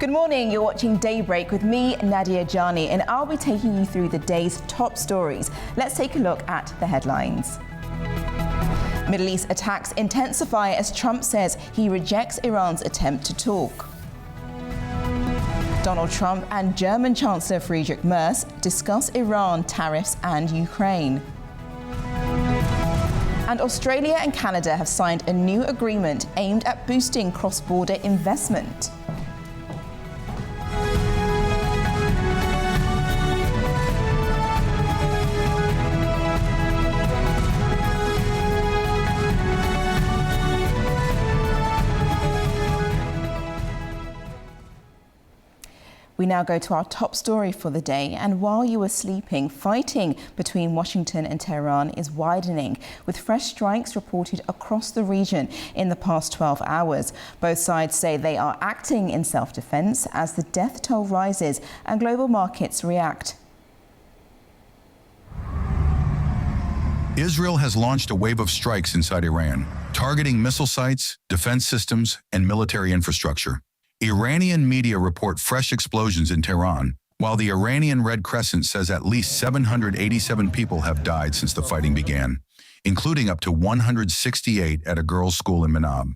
Good morning, you're watching Daybreak with me, Nadia Jani, and I'll be taking you through the day's top stories. Let's take a look at the headlines. Middle East attacks intensify as Trump says he rejects Iran's attempt to talk. Donald Trump and German Chancellor Friedrich Merz discuss Iran, tariffs and Ukraine. And Australia and Canada have signed a new agreement aimed at boosting cross-border investment. We now go to our top story for the day, and while you were sleeping, fighting between Washington and Tehran is widening, with fresh strikes reported across the region in the past 12 hours. Both sides say they are acting in self-defense as the death toll rises and global markets react. Israel has launched a wave of strikes inside Iran, targeting missile sites, defense systems, and military infrastructure. Iranian media report fresh explosions in Tehran, while the Iranian Red Crescent says at least 787 people have died since the fighting began, including up to 168 at a girls' school in Manab.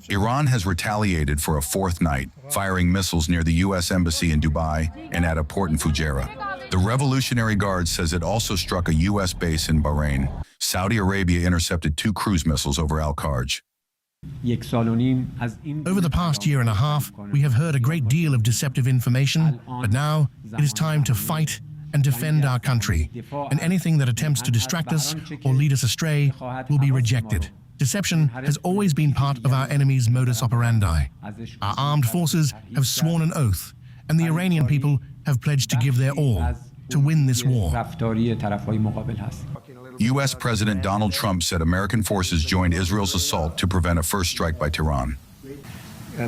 Iran has retaliated for a fourth night, firing missiles near the U.S. Embassy in Dubai and at a port in Fujairah. The Revolutionary Guard says it also struck a U.S. base in Bahrain. Saudi Arabia intercepted 2 cruise missiles over Al-Kharj. Over the past year and a half, we have heard a great deal of deceptive information, but now it is time to fight and defend our country, and anything that attempts to distract us or lead us astray will be rejected. Deception has always been part of our enemy's modus operandi. Our armed forces have sworn an oath, and the Iranian people have pledged to give their all to win this war. U.S. President Donald Trump said American forces joined Israel's assault to prevent a first strike by Tehran.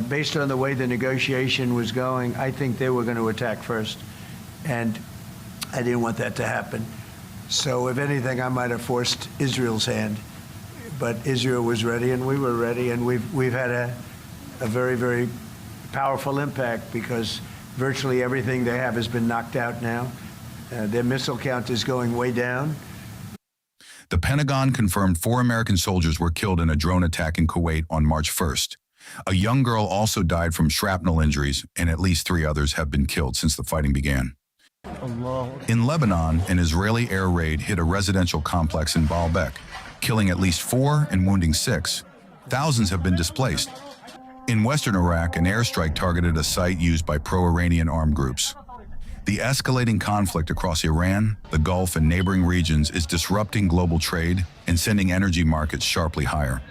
Based on the way the negotiation was going, I think they were going to attack first, and I didn't want that to happen. So if anything, I might have forced Israel's hand, but Israel was ready and we were ready, and we've had a very, very powerful impact because virtually everything they have has been knocked out now. Their missile count is going way down. The Pentagon confirmed 4 American soldiers were killed in a drone attack in Kuwait on March 1st. A young girl also died from shrapnel injuries, and at least 3 others have been killed since the fighting began. In Lebanon, an Israeli air raid hit a residential complex in Baalbek, killing at least 4 and wounding 6. Thousands have been displaced. In western Iraq, an airstrike targeted a site used by pro-Iranian armed groups. The escalating conflict across Iran, the Gulf, and neighboring regions is disrupting global trade and sending energy markets sharply higher.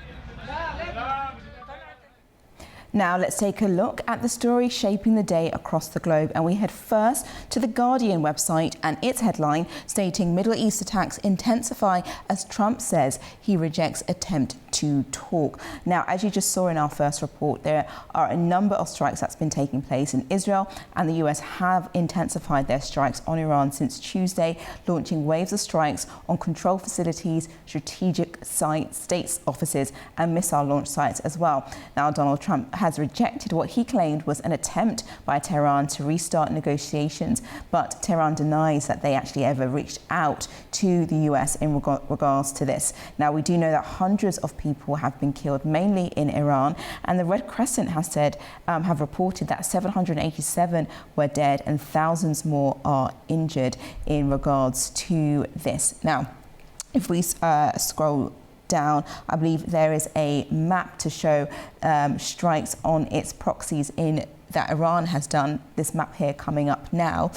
Now let's take a look at the story shaping the day across the globe, and we head first to the Guardian website and its headline stating Middle East attacks intensify as Trump says he rejects attempt to talk. Now, as you just saw in our first report, there are a number of strikes that's been taking place in Israel, and the US have intensified their strikes on Iran since Tuesday, launching waves of strikes on control facilities, strategic sites, state offices and missile launch sites as well. Now, Donald Trump has rejected what he claimed was an attempt by Tehran to restart negotiations, but Tehran denies that they actually ever reached out to the US in regards to this. Now, we do know that hundreds of people have been killed, mainly in Iran, and the Red Crescent has said, have reported that 787 were dead and thousands more are injured in regards to this. Now, if we scroll down, I believe there is a map to show strikes on its proxies that Iran has done. This map here coming up now.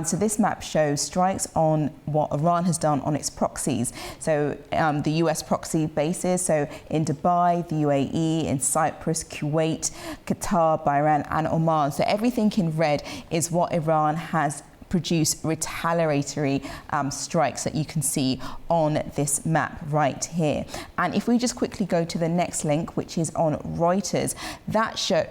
So this map shows strikes on what Iran has done on its proxies. So the US proxy bases, so in Dubai, the UAE, in Cyprus, Kuwait, Qatar, Bahrain and Oman. So everything in red is what Iran has produce retaliatory strikes that you can see on this map right here. And if we just quickly go to the next link, which is on Reuters,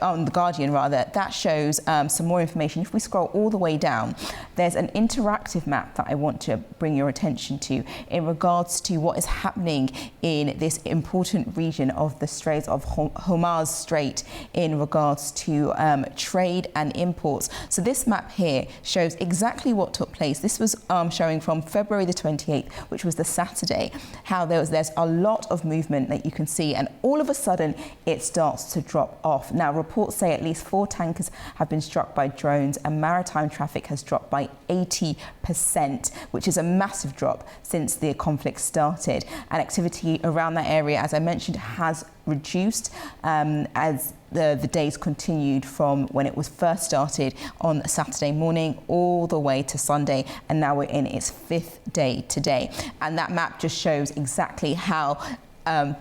on The Guardian rather, that shows some more information. If we scroll all the way down, there's an interactive map that I want to bring your attention to in regards to what is happening in this important region of the Straits of Hormuz Strait in regards to trade and imports. So this map here shows exactly what took place. This was showing from February the 28th, which was the Saturday, how there's a lot of movement that you can see, and all of a sudden it starts to drop off. Now, reports say at least 4 tankers have been struck by drones, and maritime traffic has dropped by 80%, which is a massive drop since the conflict started. And activity around that area, as I mentioned, has reduced as the days continued from when it was first started on Saturday morning all the way to Sunday, and now we're in its 5th day today. And that map just shows exactly how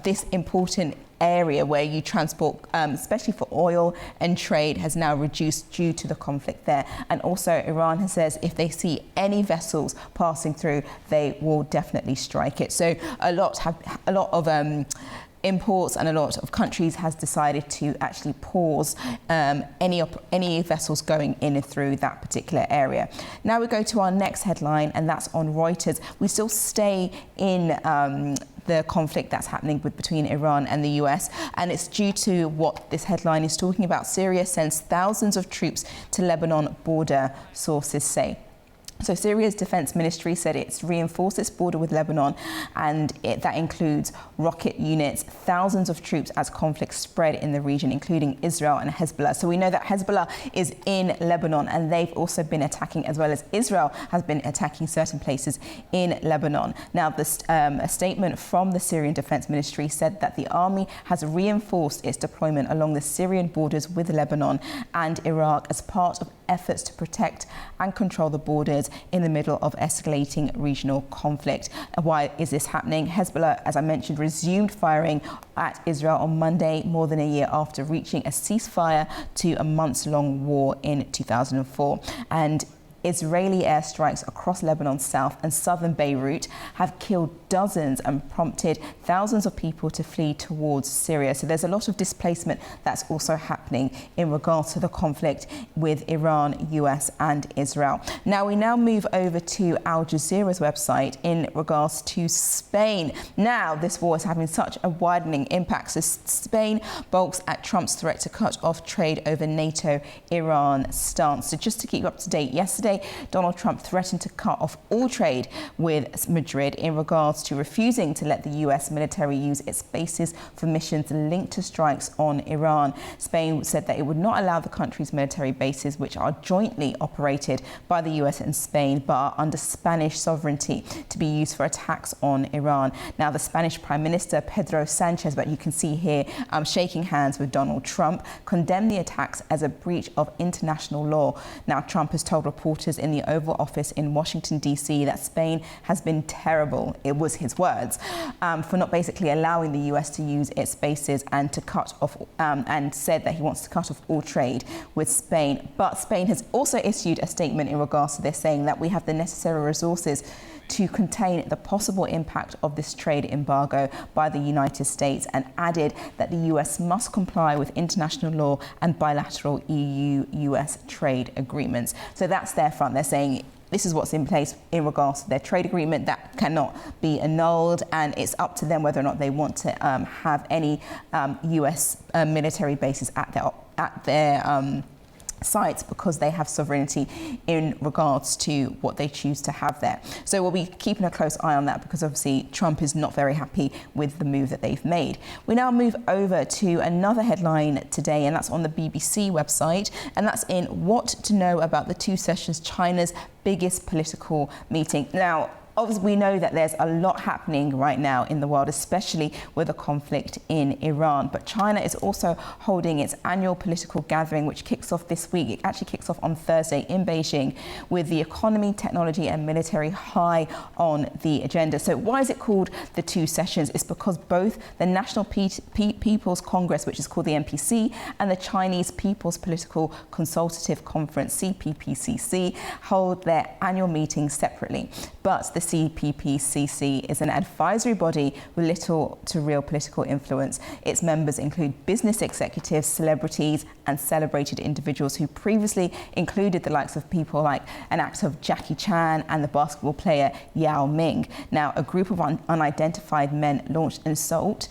this important area where you transport, especially for oil and trade, has now reduced due to the conflict there. And also Iran has says if they see any vessels passing through, they will definitely strike it. So a lot of imports and a lot of countries has decided to actually pause any vessels going in and through that particular area. Now we go to our next headline, and that's on Reuters. We still stay in the conflict that's happening between Iran and the US, and it's due to what this headline is talking about. Syria sends thousands of troops to Lebanon border, sources say. So Syria's defense ministry said it's reinforced its border with Lebanon, and that includes rocket units, thousands of troops as conflicts spread in the region, including Israel and Hezbollah. So we know that Hezbollah is in Lebanon, and they've also been attacking, as well as Israel has been attacking certain places in Lebanon. Now, a statement from the Syrian defense ministry said that the army has reinforced its deployment along the Syrian borders with Lebanon and Iraq as part of efforts to protect and control the borders in the middle of escalating regional conflict. Why is this happening? Hezbollah, as I mentioned, resumed firing at Israel on Monday, more than a year after reaching a ceasefire to a months-long war in 2004. And Israeli airstrikes across Lebanon's south and southern Beirut have killed dozens and prompted thousands of people to flee towards Syria. So there's a lot of displacement that's also happening in regards to the conflict with Iran, US and Israel. Now we move over to Al Jazeera's website in regards to Spain. Now this war is having such a widening impact. So Spain balks at Trump's threat to cut off trade over NATO-Iran stance. So just to keep you up to date, yesterday Donald Trump threatened to cut off all trade with Madrid in regards to refusing to let the US military use its bases for missions linked to strikes on Iran. Spain said that it would not allow the country's military bases, which are jointly operated by the US and Spain but are under Spanish sovereignty, to be used for attacks on Iran. Now, the Spanish Prime Minister Pedro Sanchez, but you can see here shaking hands with Donald Trump, condemned the attacks as a breach of international law. Now, Trump has told reporters in the Oval Office in Washington, D.C. that Spain has been terrible, it was his words, for not basically allowing the US to use its bases and to cut off, and said that he wants to cut off all trade with Spain. But Spain has also issued a statement in regards to this, saying that we have the necessary resources to contain the possible impact of this trade embargo by the United States, and added that the US must comply with international law and bilateral EU-US trade agreements. So that's their front. They're saying this is what's in place in regards to their trade agreement that cannot be annulled, and it's up to them whether or not they want to have any US military bases at their sites, because they have sovereignty in regards to what they choose to have there. So we'll be keeping a close eye on that, because obviously Trump is not very happy with the move that they've made. We now move over to another headline today, and that's on the BBC website, and that's in What to Know About the Two Sessions, China's biggest political meeting. Now, Obviously, we know that there's a lot happening right now in the world, especially with the conflict in Iran. But China is also holding its annual political gathering, which kicks off this week. It actually kicks off on Thursday in Beijing, with the economy, technology and military high on the agenda. So why is it called the two sessions? It's because both the National People's Congress, which is called the NPC, and the Chinese People's Political Consultative Conference, CPPCC, hold their annual meetings separately. But the CPPCC is an advisory body with little to real political influence. Its members include business executives, celebrities and celebrated individuals who previously included the likes of people like an actor of Jackie Chan and the basketball player Yao Ming. Now, a group of unidentified men launched an assault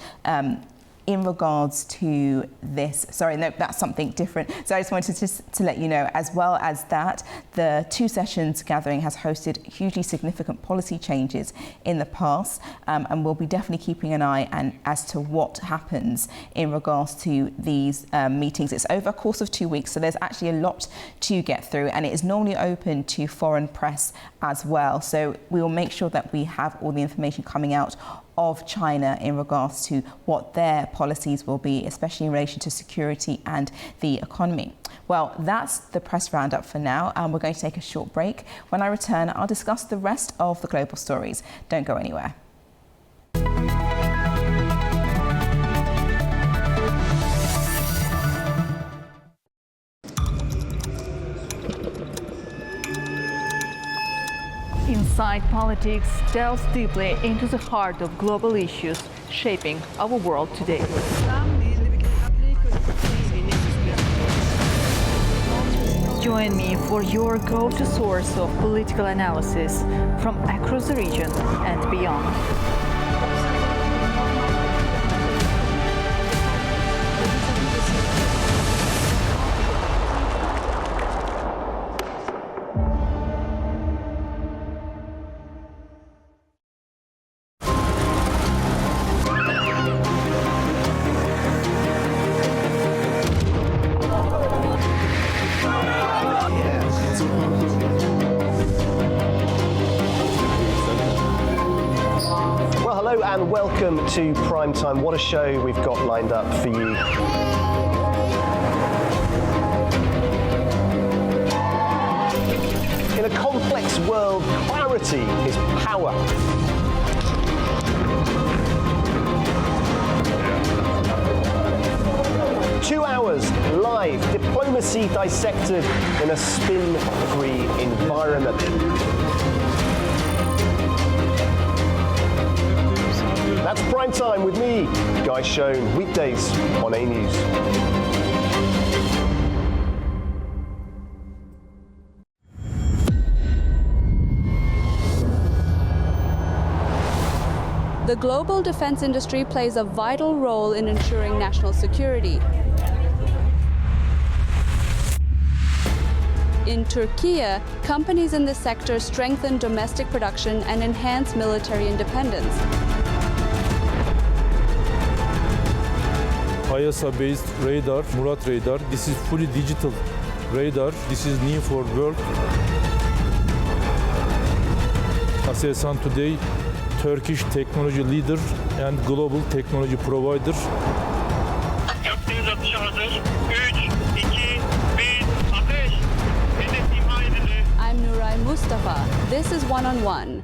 in regards to this. Sorry, no, that's something different. So I just wanted to let you know, as well as that, the two sessions gathering has hosted hugely significant policy changes in the past, and we'll be definitely keeping an eye as to what happens in regards to these meetings. It's over a course of 2 weeks, so there's actually a lot to get through, and it is normally open to foreign press as well. So we will make sure that we have all the information coming out of China in regards to what their policies will be, especially in relation to security and the economy. Well, that's the press roundup for now, and we're going to take a short break. When I return, I'll discuss the rest of the global stories. Don't go anywhere. Inside Politics delves deeply into the heart of global issues shaping our world today. Join me for your go-to source of political analysis from across the region and beyond. And welcome to Primetime. What a show we've got lined up for you. In a complex world, clarity is power. Two hours live, diplomacy dissected in a spin-free environment. That's Prime Time with me, Guy Schoen, weekdays on A News. The global defense industry plays a vital role in ensuring national security. In Turkey, companies in this sector strengthen domestic production and enhance military independence. ISA-based radar, Murat radar. This is fully digital radar. This is new for world. Aselsan today, Turkish technology leader and global technology provider. Yaptığınız atışa hazır. 3, 2, 1, ateş. Hedef imha edildi. I'm Nuray Mustafa. This is One on One.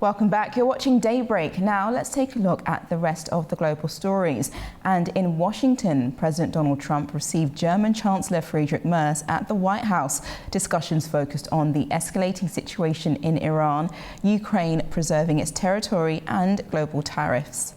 Welcome back. You're watching Daybreak. Now let's take a look at the rest of the global stories. And in Washington, President Donald Trump received German Chancellor Friedrich Merz at the White House. Discussions focused on the escalating situation in Iran, Ukraine preserving its territory, and global tariffs.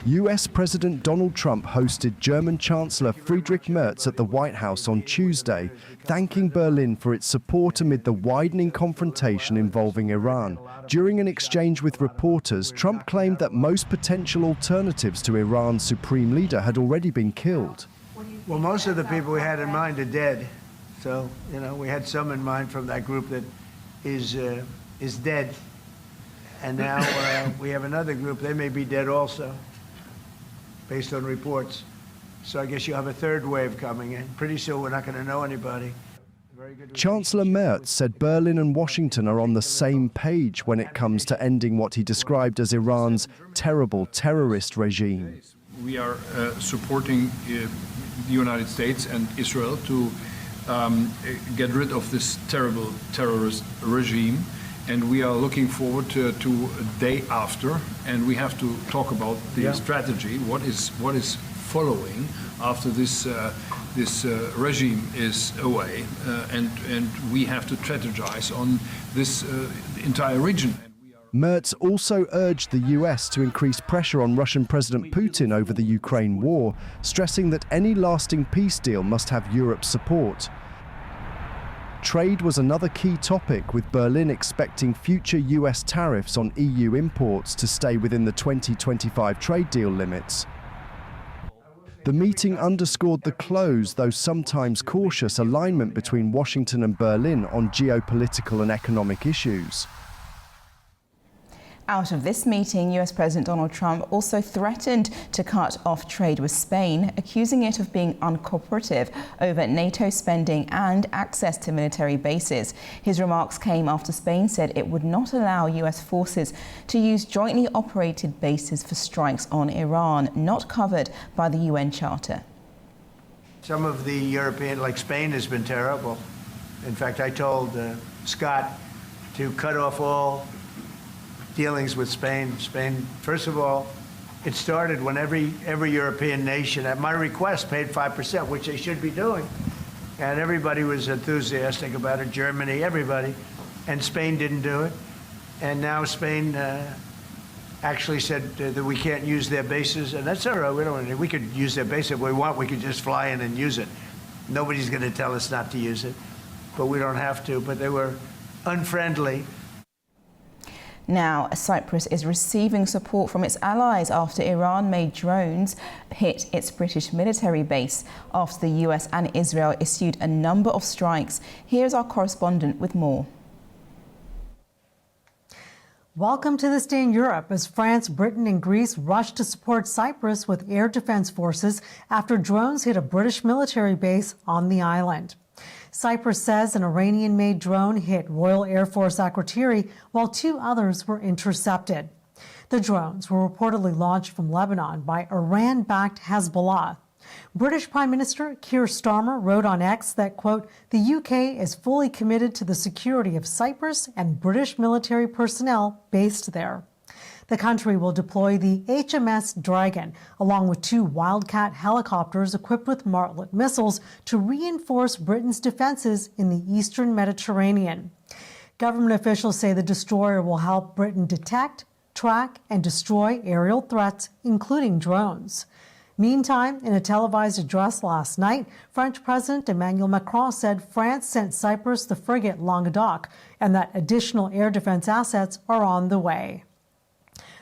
US President Donald Trump hosted German Chancellor Friedrich Merz at the White House on Tuesday, thanking Berlin for its support amid the widening confrontation involving Iran. During an exchange with reporters, Trump claimed that most potential alternatives to Iran's supreme leader had already been killed. Well, most of the people we had in mind are dead. So, we had some in mind from that group that is dead. And now we have another group, they may be dead also, based on reports. So I guess you have a third wave coming in. Pretty soon we're not going to know anybody. Chancellor Merz said Berlin and Washington are on the same page when it comes to ending what he described as Iran's terrible terrorist regime. We are supporting the United States and Israel to get rid of this terrible terrorist regime. And we are looking forward to a day after, and we have to talk about the strategy. What is following after this regime is away, and we have to strategize on this entire region. Merz also urged the US to increase pressure on Russian President Putin over the Ukraine war, stressing that any lasting peace deal must have Europe's support. Trade was another key topic, with Berlin expecting future US tariffs on EU imports to stay within the 2025 trade deal limits. The meeting underscored the close, though sometimes cautious, alignment between Washington and Berlin on geopolitical and economic issues. Out of this meeting, US President Donald Trump also threatened to cut off trade with Spain, accusing it of being uncooperative over NATO spending and access to military bases. His remarks came after Spain said it would not allow US forces to use jointly operated bases for strikes on Iran, not covered by the UN Charter. Some of the European, like Spain, has been terrible. In fact, I told Scott to cut off all dealings with Spain. Spain, first of all, it started when every European nation, at my request, paid 5%, which they should be doing. And everybody was enthusiastic about it, Germany, everybody. And Spain didn't do it. And now Spain actually said that we can't use their bases. And that's all right, we could use their base if we want, we could just fly in and use it. Nobody's gonna tell us not to use it, but we don't have to. But they were unfriendly. Now, Cyprus is receiving support from its allies after Iran-made drones hit its British military base after the US and Israel issued a number of strikes. Here's our correspondent with more. Welcome to this day in Europe as France, Britain and Greece rushed to support Cyprus with air defense forces after drones hit a British military base on the island. Cyprus says an Iranian-made drone hit Royal Air Force Akrotiri while two others were intercepted. The drones were reportedly launched from Lebanon by Iran-backed Hezbollah. British Prime Minister Keir Starmer wrote on X that, quote, "The UK is fully committed to the security of Cyprus and British military personnel based there." The country will deploy the HMS Dragon, along with two Wildcat helicopters equipped with Martlet missiles to reinforce Britain's defenses in the eastern Mediterranean. Government officials say the destroyer will help Britain detect, track, and destroy aerial threats, including drones. Meantime, in a televised address last night, French President Emmanuel Macron said France sent Cyprus the frigate Languedoc and that additional air defense assets are on the way.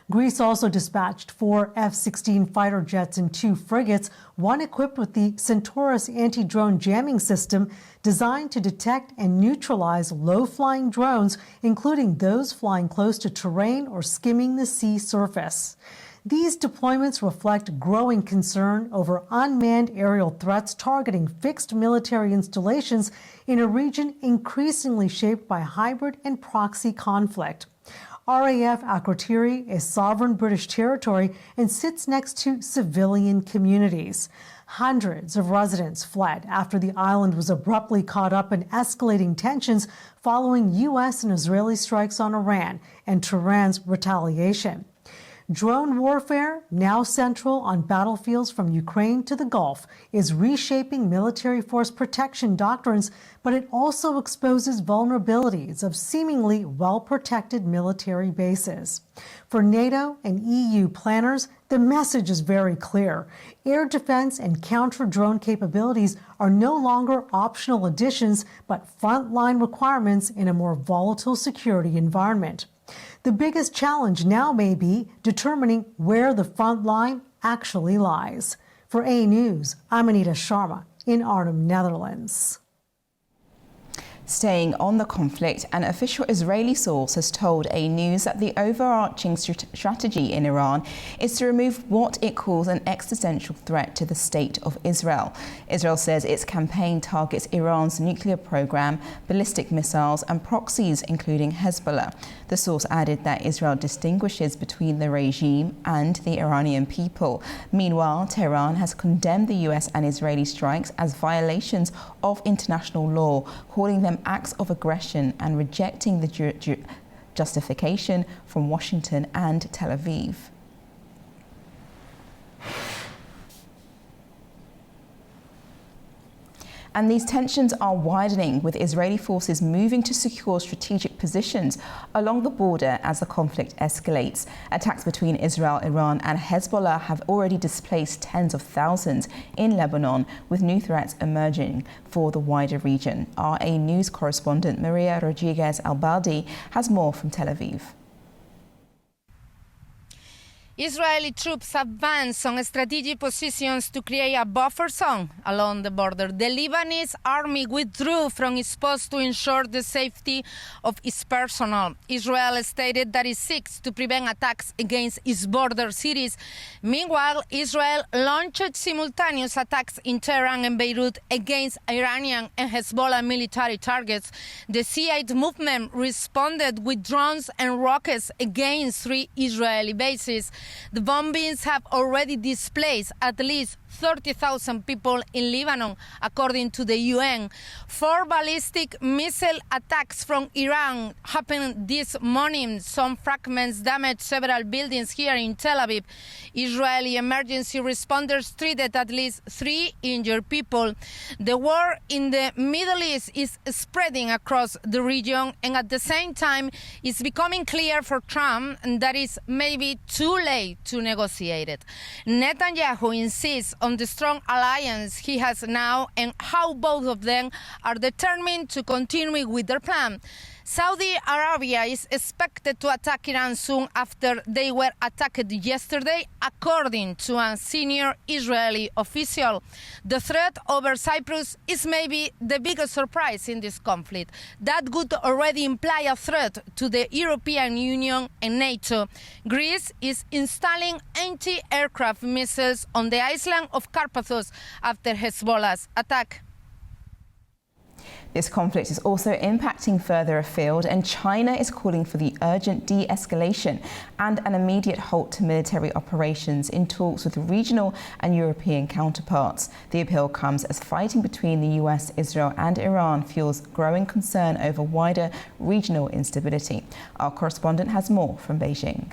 Greece also dispatched 4 F-16 fighter jets and 2 frigates, one equipped with the Centaurus anti-drone jamming system designed to detect and neutralize low-flying drones, including those flying close to terrain or skimming the sea surface. These deployments reflect growing concern over unmanned aerial threats targeting fixed military installations in a region increasingly shaped by hybrid and proxy conflict. RAF Akrotiri is sovereign British territory and sits next to civilian communities. Hundreds of residents fled after the island was abruptly caught up in escalating tensions following U.S. and Israeli strikes on Iran and Tehran's retaliation. Drone warfare, now central on battlefields from Ukraine to the Gulf, is reshaping military force protection doctrines, but it also exposes vulnerabilities of seemingly well-protected military bases. For NATO and EU planners, the message is very clear. Air defense and counter-drone capabilities are no longer optional additions, but frontline requirements in a more volatile security environment. The biggest challenge now may be determining where the front line actually lies. For A News, I'm Anita Sharma in Arnhem, Netherlands. Staying on the conflict, an official Israeli source has told A News that the overarching strategy in Iran is to remove what it calls an existential threat to the state of Israel. Israel says its campaign targets Iran's nuclear program, ballistic missiles and proxies, including Hezbollah. The source added that Israel distinguishes between the regime and the Iranian people. Meanwhile, Tehran has condemned the US and Israeli strikes as violations of international law, calling them acts of aggression and rejecting the justification from Washington and Tel Aviv. And these tensions are widening, with Israeli forces moving to secure strategic positions along the border as the conflict escalates. Attacks between Israel, Iran and Hezbollah have already displaced tens of thousands in Lebanon, with new threats emerging for the wider region. RA News correspondent Maria Rodriguez Albaldi has more from Tel Aviv. Israeli troops advance on strategic positions to create a buffer zone along the border. The Lebanese army withdrew from its post to ensure the safety of its personnel. Israel stated that it seeks to prevent attacks against its border cities. Meanwhile, Israel launched simultaneous attacks in Tehran and Beirut against Iranian and Hezbollah military targets. The Shiite movement responded with drones and rockets against 3 Israeli bases. The bombings have already displaced at least 30,000 people in Lebanon, according to the UN. 4 ballistic missile attacks from Iran happened this morning. Some fragments damaged several buildings here in Tel Aviv. Israeli emergency responders treated at least 3 injured people. The war in the Middle East is spreading across the region, and at the same time, it's becoming clear for Trump that it's maybe too late to negotiate it. Netanyahu insists on the strong alliance he has now and how both of them are determined to continue with their plan. Saudi Arabia is expected to attack Iran soon after they were attacked yesterday, according to a senior Israeli official. The threat over Cyprus is maybe the biggest surprise in this conflict. That would already imply a threat to the European Union and NATO. Greece is installing anti-aircraft missiles on the island of Carpathos after Hezbollah's attack. This conflict is also impacting further afield, and China is calling for the urgent de-escalation and an immediate halt to military operations in talks with regional and European counterparts. The appeal comes as fighting between the US, Israel and Iran fuels growing concern over wider regional instability. Our correspondent has more from Beijing.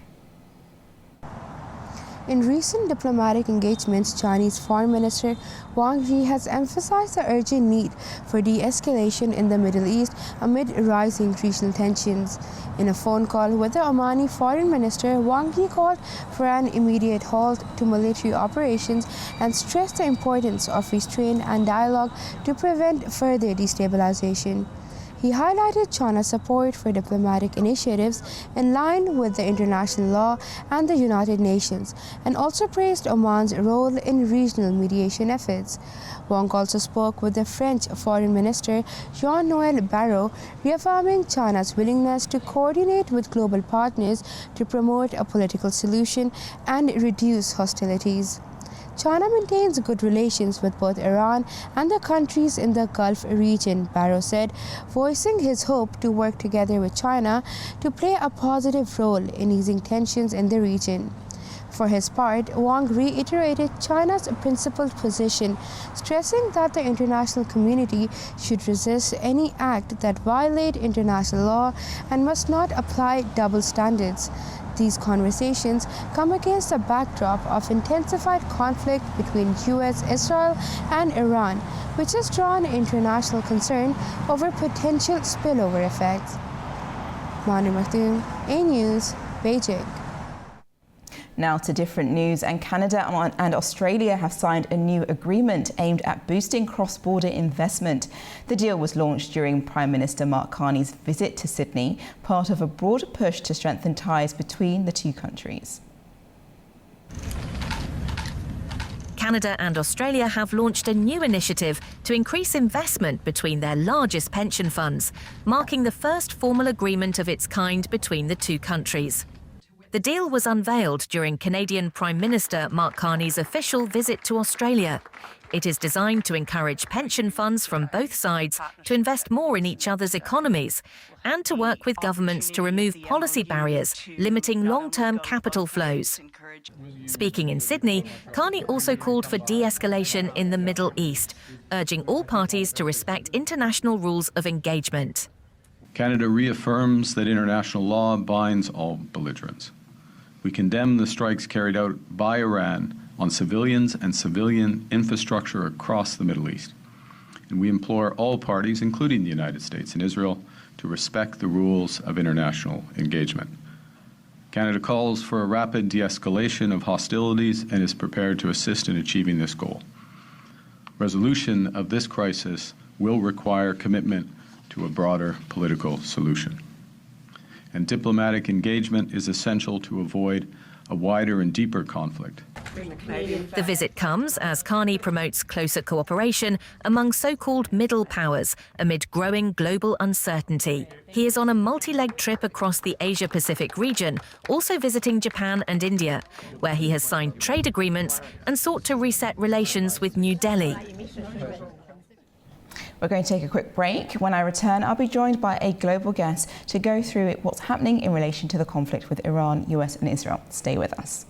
In recent diplomatic engagements, Chinese Foreign Minister Wang Yi has emphasized the urgent need for de-escalation in the Middle East amid rising regional tensions. In a phone call with the Omani Foreign Minister, Wang Yi called for an immediate halt to military operations and stressed the importance of restraint and dialogue to prevent further destabilization. He highlighted China's support for diplomatic initiatives in line with the international law and the United Nations, and also praised Oman's role in regional mediation efforts. Wang also spoke with the French Foreign Minister Jean-Noel Barrot, reaffirming China's willingness to coordinate with global partners to promote a political solution and reduce hostilities. China maintains good relations with both Iran and the countries in the Gulf region, Barrow said, voicing his hope to work together with China to play a positive role in easing tensions in the region. For his part, Wang reiterated China's principled position, stressing that the international community should resist any act that violate international law and must not apply double standards. These conversations come against a backdrop of intensified conflict between US, Israel, and Iran, which has drawn international concern over potential spillover effects. Manu Maktoum, A News, Beijing. Now to different news, and Canada and Australia have signed a new agreement aimed at boosting cross-border investment. The deal was launched during Prime Minister Mark Carney's visit to Sydney, part of a broader push to strengthen ties between the two countries. Canada and Australia have launched a new initiative to increase investment between their largest pension funds, marking the first formal agreement of its kind between the two countries. The deal was unveiled during Canadian Prime Minister Mark Carney's official visit to Australia. It is designed to encourage pension funds from both sides to invest more in each other's economies and to work with governments to remove policy barriers limiting long-term capital flows. Speaking in Sydney, Carney also called for de-escalation in the Middle East, urging all parties to respect international rules of engagement. Canada reaffirms that international law binds all belligerents. We condemn the strikes carried out by Iran on civilians and civilian infrastructure across the Middle East. And we implore all parties, including the United States and Israel, to respect the rules of international engagement. Canada calls for a rapid de-escalation of hostilities and is prepared to assist in achieving this goal. Resolution of this crisis will require commitment to a broader political solution. And diplomatic engagement is essential to avoid a wider and deeper conflict. The visit comes as Carney promotes closer cooperation among so-called middle powers amid growing global uncertainty. He is on a multi-leg trip across the Asia-Pacific region, also visiting Japan and India, where he has signed trade agreements and sought to reset relations with New Delhi. We're going to take a quick break. When I return, I'll be joined by a global guest to go through what's happening in relation to the conflict with Iran, US and Israel. Stay with us.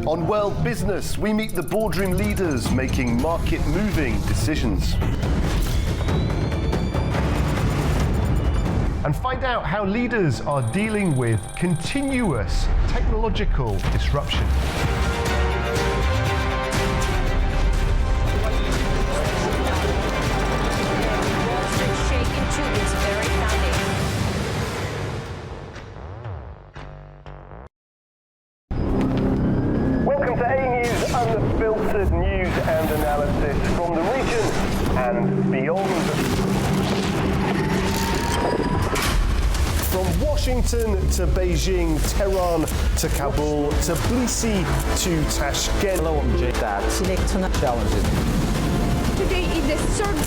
On World Business, we meet the boardroom leaders making market-moving decisions. And find out how leaders are dealing with continuous technological disruption. Welcome to A News, unfiltered news and analysis from the region and beyond. From Washington to Beijing, Tehran to Kabul, to Tbilisi to Tashkent. Hello, I'm Jay. That's challenging. Today is the third.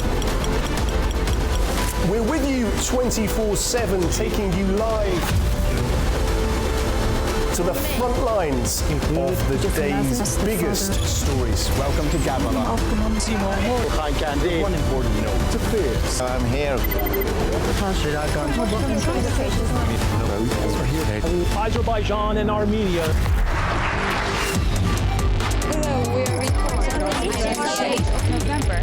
We're with you 24/7, taking you live to the front lines of the day's biggest stories. Welcome to Gabala. One important note to fear. I'm here. Azerbaijan and Armenia. Hello, we are reporting on the 8th of November.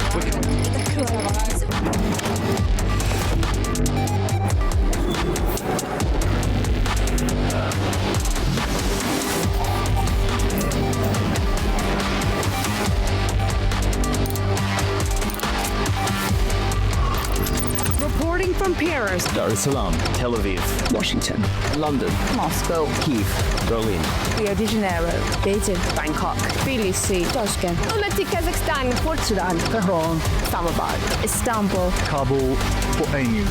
Reporting from Paris, Dar es Salaam, Tel Aviv, Washington, London, Moscow, Kyiv, Berlin, Rio de Janeiro, Beijing, Bangkok, Tbilisi, Tashkent, Almaty, Kazakhstan, Port Sudan, Tehran, Islamabad, Istanbul, Kabul, for A News.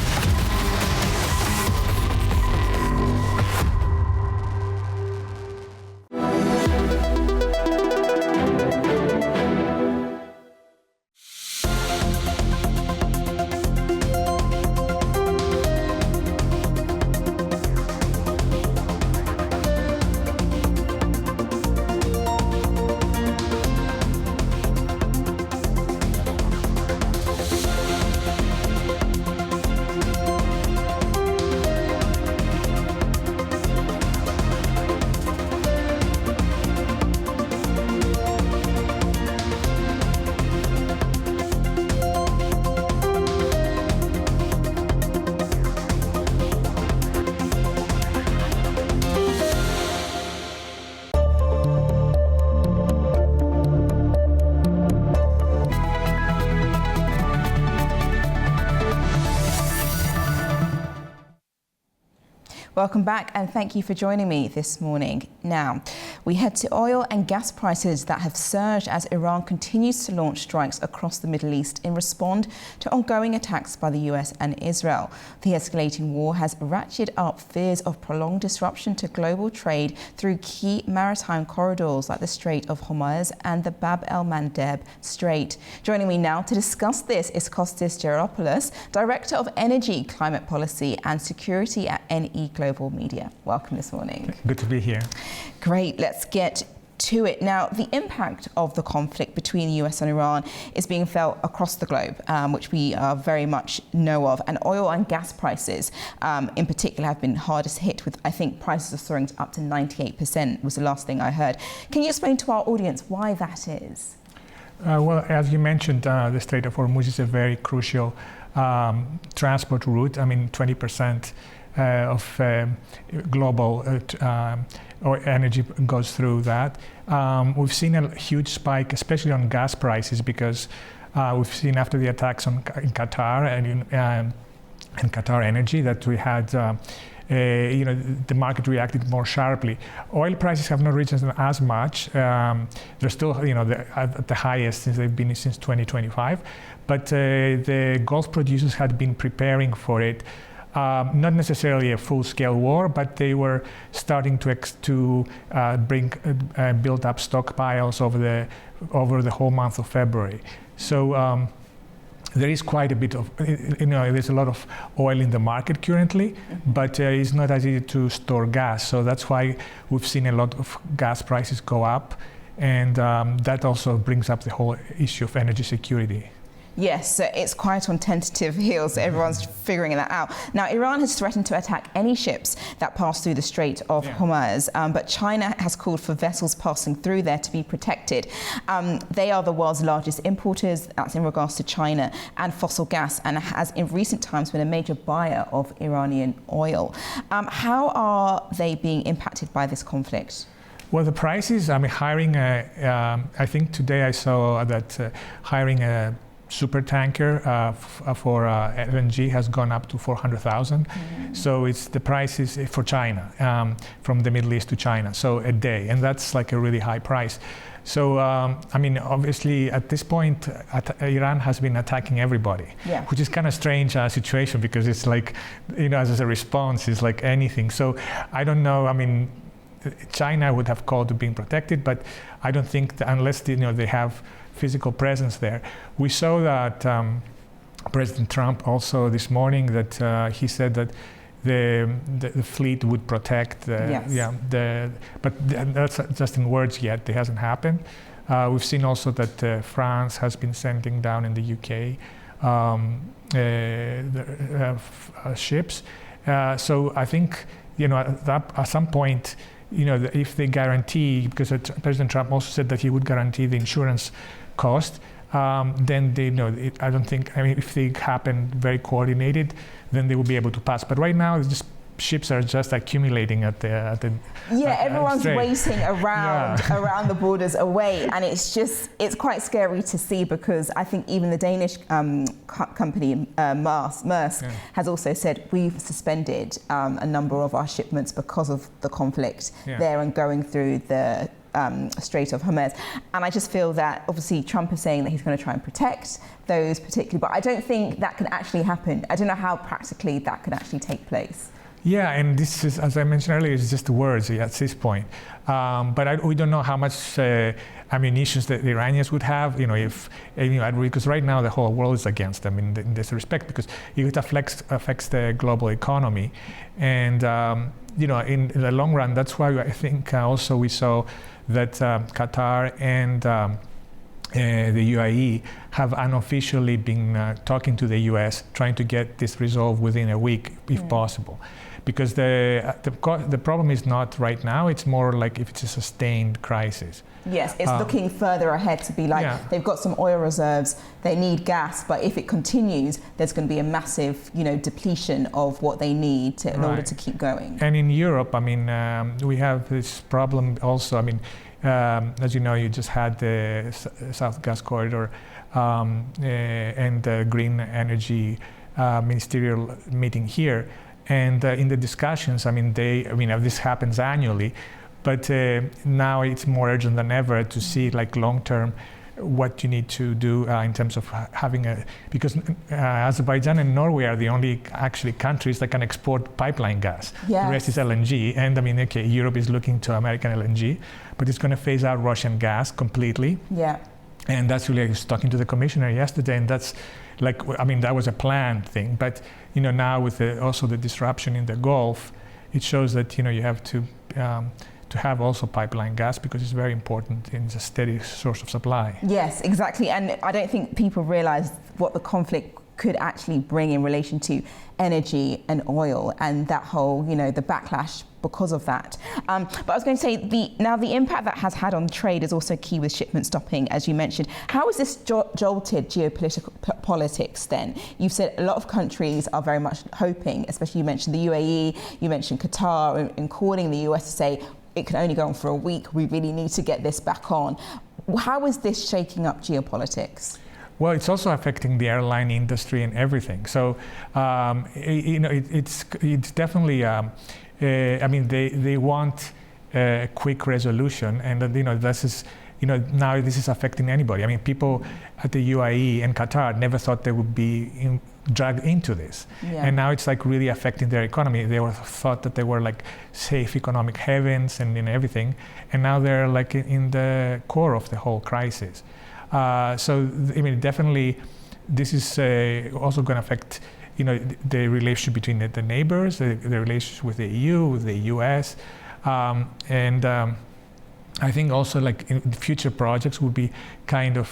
Welcome back and thank you for joining me this morning. Now, we head to oil and gas prices that have surged as Iran continues to launch strikes across the Middle East in response to ongoing attacks by the US and Israel. The escalating war has ratcheted up fears of prolonged disruption to global trade through key maritime corridors like the Strait of Hormuz and the Bab el-Mandeb Strait. Joining me now to discuss this is Kostis Geropoulos, Director of Energy, Climate Policy and Security at NE Global Media. Welcome this morning. Good to be here. Great, let's get to it. Now, the impact of the conflict between the US and Iran is being felt across the globe, which we very much know of. And oil and gas prices in particular have been hardest hit with, I think, prices are soaring up to 98% was the last thing I heard. Can you explain to our audience why that is? Well, as you mentioned, the Strait of Hormuz is a very crucial transport route. I mean, 20% of global energy goes through that. We've seen a huge spike, especially on gas prices, because we've seen after the attacks in Qatar and Qatar Energy that we had, the market reacted more sharply. Oil prices have not risen as much. They're still, at the highest since they've been since 2025. But the Gulf producers had been preparing for it. Not necessarily a full-scale war, but they were starting to build up stockpiles over the whole month of February. So there is quite a bit of, there's a lot of oil in the market currently, but it's not as easy to store gas. So that's why we've seen a lot of gas prices go up, and that also brings up the whole issue of energy security. Yes, so it's quite on tentative heels. So everyone's figuring that out. Now, Iran has threatened to attack any ships that pass through the Strait of Hormuz, but China has called for vessels passing through there to be protected. They are the world's largest importers, that's in regards to China, and fossil gas, and has in recent times been a major buyer of Iranian oil. How are they being impacted by this conflict? Well, the prices, I mean, hiring, I think today I saw that hiring a super tanker for LNG has gone up to 400,000. So it's the prices for China, from the Middle East to China, so a day, and that's like a really high price. So, I mean, obviously at this point, Iran has been attacking everybody, which is kind of strange situation, because it's like, as a response, it's like anything. So I don't know, I mean, China would have called to being protected, but I don't think that unless they have physical presence there. We saw that President Trump also this morning that he said that the fleet would protect but that's just in words yet. It hasn't happened. We've seen also that France has been sending down in the UK ships. So I think at some point, if they guarantee, because President Trump also said that he would guarantee the insurance cost, then I don't think, I mean, if they happen very coordinated, then they will be able to pass. But right now, ships are just accumulating at the everyone's waiting around the borders away, and it's quite scary to see, because I think even the Danish company Maersk has also said we've suspended a number of our shipments because of the conflict there and going through the Strait of Hormuz. And I just feel that obviously Trump is saying that he's going to try and protect those particularly, but I don't think that can actually happen. I don't know how practically that could actually take place. Yeah, and this is, as I mentioned earlier, it's just words at this point. But we don't know how much ammunition that the Iranians would have, because right now the whole world is against them in this respect, because it affects the global economy. And, in the long run, that's why I think also we saw that Qatar and the UAE have unofficially been talking to the US, trying to get this resolved within a week, if possible. Because the problem is not right now, it's more like if it's a sustained crisis. Yes, it's looking further ahead to be like, they've got some oil reserves, they need gas, but if it continues, there's going to be a massive, depletion of what they need in order to keep going. And in Europe, I mean, we have this problem also. I mean, as you know, you just had the South Gas Corridor and the Green Energy Ministerial meeting here. And in the discussions, this happens annually, but now it's more urgent than ever to see like long-term what you need to do in terms of having because Azerbaijan and Norway are the only actually countries that can export pipeline gas. Yes. The rest is LNG, and Europe is looking to American LNG, but it's going to phase out Russian gas completely. Yeah. And that's really, I was talking to the commissioner yesterday, and that's that was a planned thing, but now with also the disruption in the Gulf, it shows that you have to have also pipeline gas because it's very important and it's a steady source of supply. Yes, exactly. And I don't think people realize what the conflict could actually bring in relation to energy and oil and that whole, the backlash because of that. But I was going to say, the impact that has had on trade is also key with shipment stopping, as you mentioned. How has this jolted geopolitical politics then? You've said a lot of countries are very much hoping, especially you mentioned the UAE, you mentioned Qatar, and calling the US to say, it can only go on for a week, we really need to get this back on. How is this shaking up geopolitics? Well, it's also affecting the airline industry and everything. So, it's definitely, they want a quick resolution, and this is, now this is affecting anybody. People at the UAE and Qatar never thought they would be dragged into this. Yeah. And now it's like really affecting their economy. They thought that they were like safe economic havens and everything, and now they're like in the core of the whole crisis. So definitely this is also going to affect the relationship between the neighbors, the relationship with the EU, with the US, and I think also like in future projects will be kind of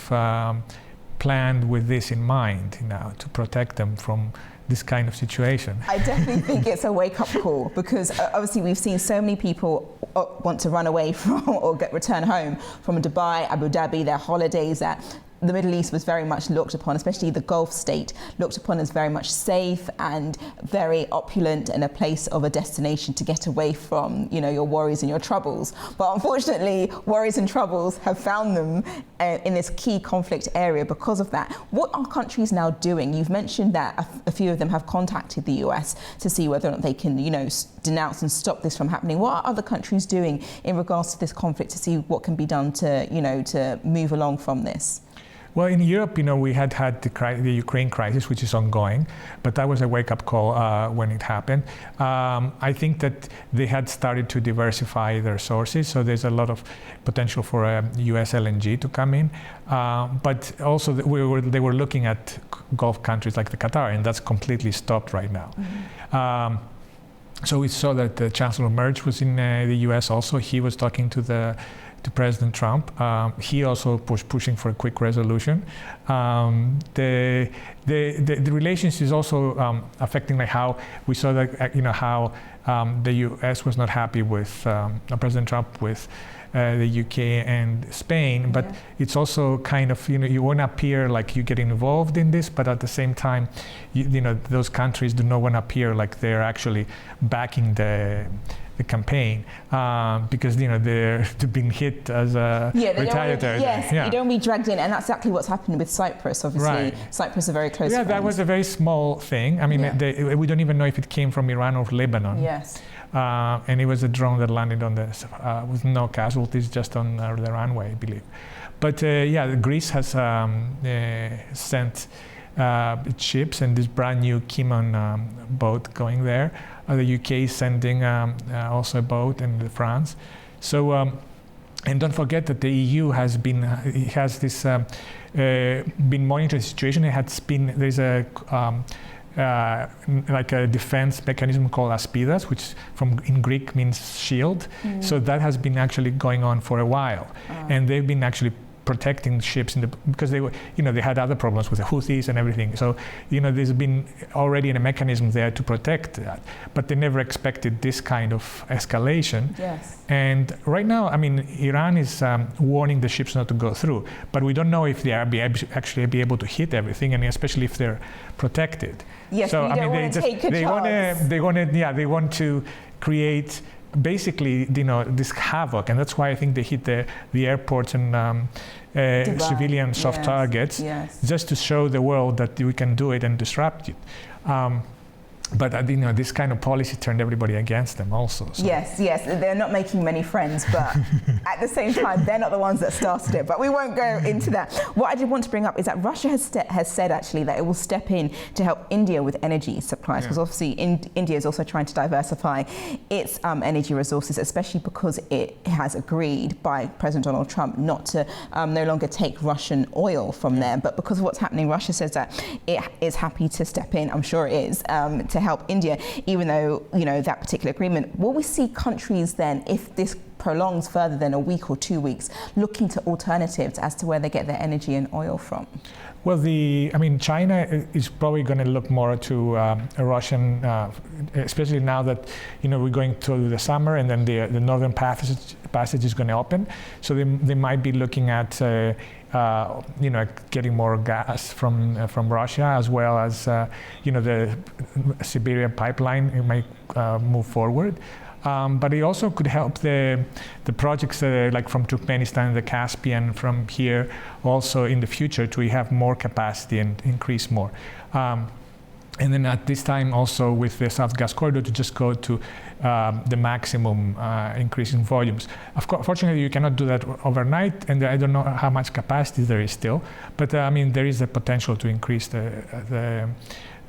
planned with this in mind to protect them from this kind of situation. I definitely think it's a wake-up call because obviously we've seen so many people want to run away from or return home from Dubai, Abu Dhabi, their holidays that the Middle East was very much looked upon, especially the Gulf state, looked upon as very much safe and very opulent and a place of a destination to get away from, your worries and your troubles. But unfortunately, worries and troubles have found them in this key conflict area because of that. What are countries now doing? You've mentioned that a few of them have contacted the US to see whether or not they can, denounce and stop this from happening. What are other countries doing in regards to this conflict to see what can be done to, to move along from this? Well, in Europe, we had the Ukraine crisis, which is ongoing, but that was a wake-up call when it happened. I think that they had started to diversify their sources, so there's a lot of potential for US LNG to come in. But also, they were looking at Gulf countries like the Qatar, and that's completely stopped right now. Mm-hmm. So we saw that the Chancellor Merz was in the US also. He was talking to President Trump. He also pushing for a quick resolution. The relations is also affecting like how we saw that how the U.S. was not happy with President Trump with the UK and Spain, but it's also kind of you want to appear like you get involved in this, but at the same time, those countries do not want to appear like they're actually backing the campaign because they're being hit as a retaliatory. Yes, you don't want to be dragged in, and that's exactly what's happened with Cyprus. Obviously, right. Cyprus is a very close. Yeah, friend. That was a very small thing. We don't even know if it came from Iran or Lebanon. Yes. And it was a drone that landed on with no casualties, just on the runway, I believe. But Greece has sent ships and this brand new Kimon boat going there. The UK is sending also a boat, and France. So, and don't forget that the EU has been monitoring the situation. There's a like a defense mechanism called Aspidas, which in Greek means shield. Mm. So that has been actually going on for a while, and they've been actually protecting ships because they were, they had other problems with the Houthis and everything. So, there's been already a mechanism there to protect that, but they never expected this kind of escalation. Yes. And right now, Iran is warning the ships not to go through, but we don't know if they are actually be able to hit everything, and especially if they're protected. Yes, so they want to take a chance. They want to create basically, this havoc, and that's why I think they hit the airports and civilian soft targets, just to show the world that we can do it and disrupt it. But this kind of policy turned everybody against them also. So. Yes, they're not making many friends, but at the same time, they're not the ones that started it. But we won't go into that. What I did want to bring up is that Russia has said actually that it will step in to help India with energy supplies, because obviously India is also trying to diversify its energy resources, especially because it has agreed by President Donald Trump not to no longer take Russian oil from there. But because of what's happening, Russia says that it is happy to step in. I'm sure it is, to help India, even though that particular agreement. Will we see countries then, if this prolongs further than a week or 2 weeks, looking to alternatives as to where they get their energy and oil from? Well, China is probably going to look more to a Russian, especially now that we're going through the summer, and then the northern passage is going to open. So they might be looking at getting more gas from Russia, as well as the Siberia pipeline. It might move forward. But it also could help the projects like from Turkmenistan, the Caspian, from here also in the future to have more capacity and increase more. And then at this time also with the South Gas Corridor to just go to the maximum increase in volumes. Fortunately, you cannot do that overnight, and I don't know how much capacity there is still, but there is a potential to increase the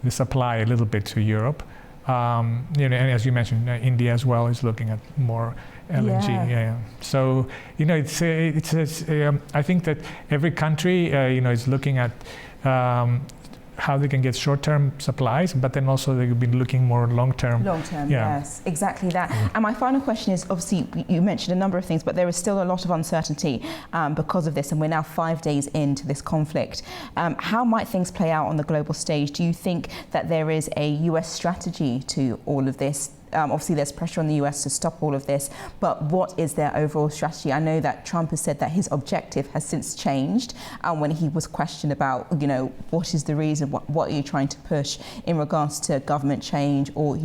supply a little bit to Europe. And as you mentioned, India as well is looking at more LNG. Yeah. So it's I think that every country is looking at how they can get short-term supplies, but then also they've been looking more long-term. Yes, exactly that. And my final question is, obviously you mentioned a number of things, but there is still a lot of uncertainty because of this, and we're now 5 days into this conflict. How might things play out on the global stage? Do you think that there is a US strategy to all of this? Obviously, there's pressure on the US to stop all of this, but what is their overall strategy? I know that Trump has said that his objective has since changed when he was questioned about, what is the reason, what are you trying to push in regards to government change or,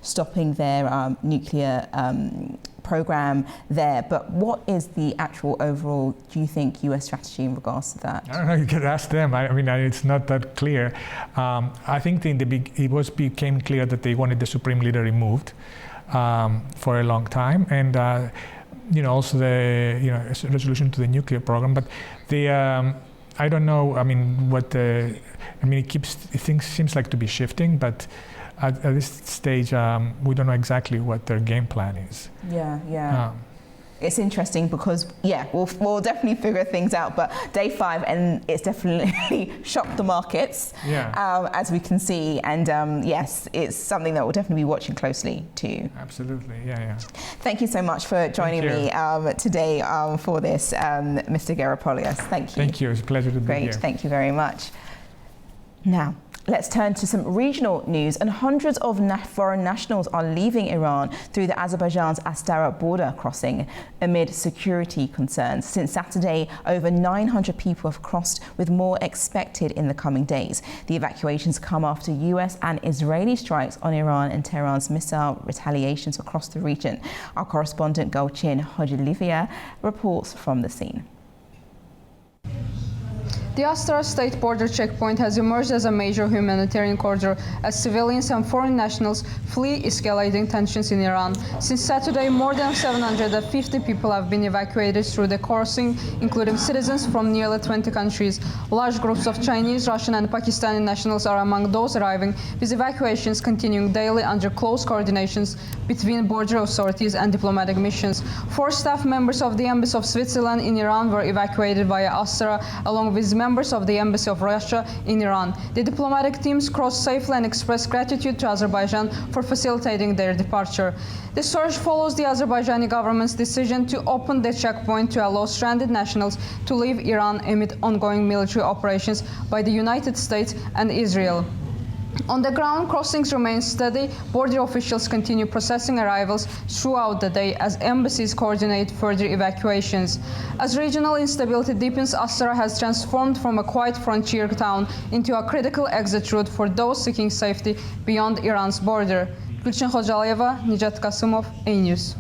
stopping their nuclear program there. But what is the actual overall, do you think, US strategy in regards to that? I don't know, you could ask them. It's not that clear. I think it became clear that they wanted the Supreme Leader removed for a long time, and also the resolution to the nuclear program. But I don't know. Things seems like to be shifting, but at this stage, we don't know exactly what their game plan is. Yeah. It's interesting because, we'll definitely figure things out, but day 5, and it's definitely shocked the markets, as we can see. And yes, it's something that we'll definitely be watching closely too. Absolutely, yeah. Thank you so much for joining me today for this, Mr. Geropolios. Thank you. Thank you, it's a pleasure to be here. Great, thank you very much. Now, let's turn to some regional news, and hundreds of foreign nationals are leaving Iran through the Azerbaijan's Astara border crossing amid security concerns. Since Saturday, over 900 people have crossed, with more expected in the coming days. The evacuations come after US and Israeli strikes on Iran and Tehran's missile retaliations across the region. Our correspondent Gulcin Hojilivia reports from the scene. The Astara state border checkpoint has emerged as a major humanitarian corridor as civilians and foreign nationals flee escalating tensions in Iran. Since Saturday, more than 750 people have been evacuated through the crossing, including citizens from nearly 20 countries. Large groups of Chinese, Russian and Pakistani nationals are among those arriving, with evacuations continuing daily under close coordinations between border authorities and diplomatic missions. 4 staff members of the Embassy of Switzerland in Iran were evacuated via Astara, along with members of the Embassy of Russia in Iran. The diplomatic teams crossed safely and expressed gratitude to Azerbaijan for facilitating their departure. The surge follows the Azerbaijani government's decision to open the checkpoint to allow stranded nationals to leave Iran amid ongoing military operations by the United States and Israel. On the ground, crossings remain steady. Border officials continue processing arrivals throughout the day as embassies coordinate further evacuations. As regional instability deepens, Astara has transformed from a quiet frontier town into a critical exit route for those seeking safety beyond Iran's border. Gulcin Hojalieva, Nijat Kasumov, A-News.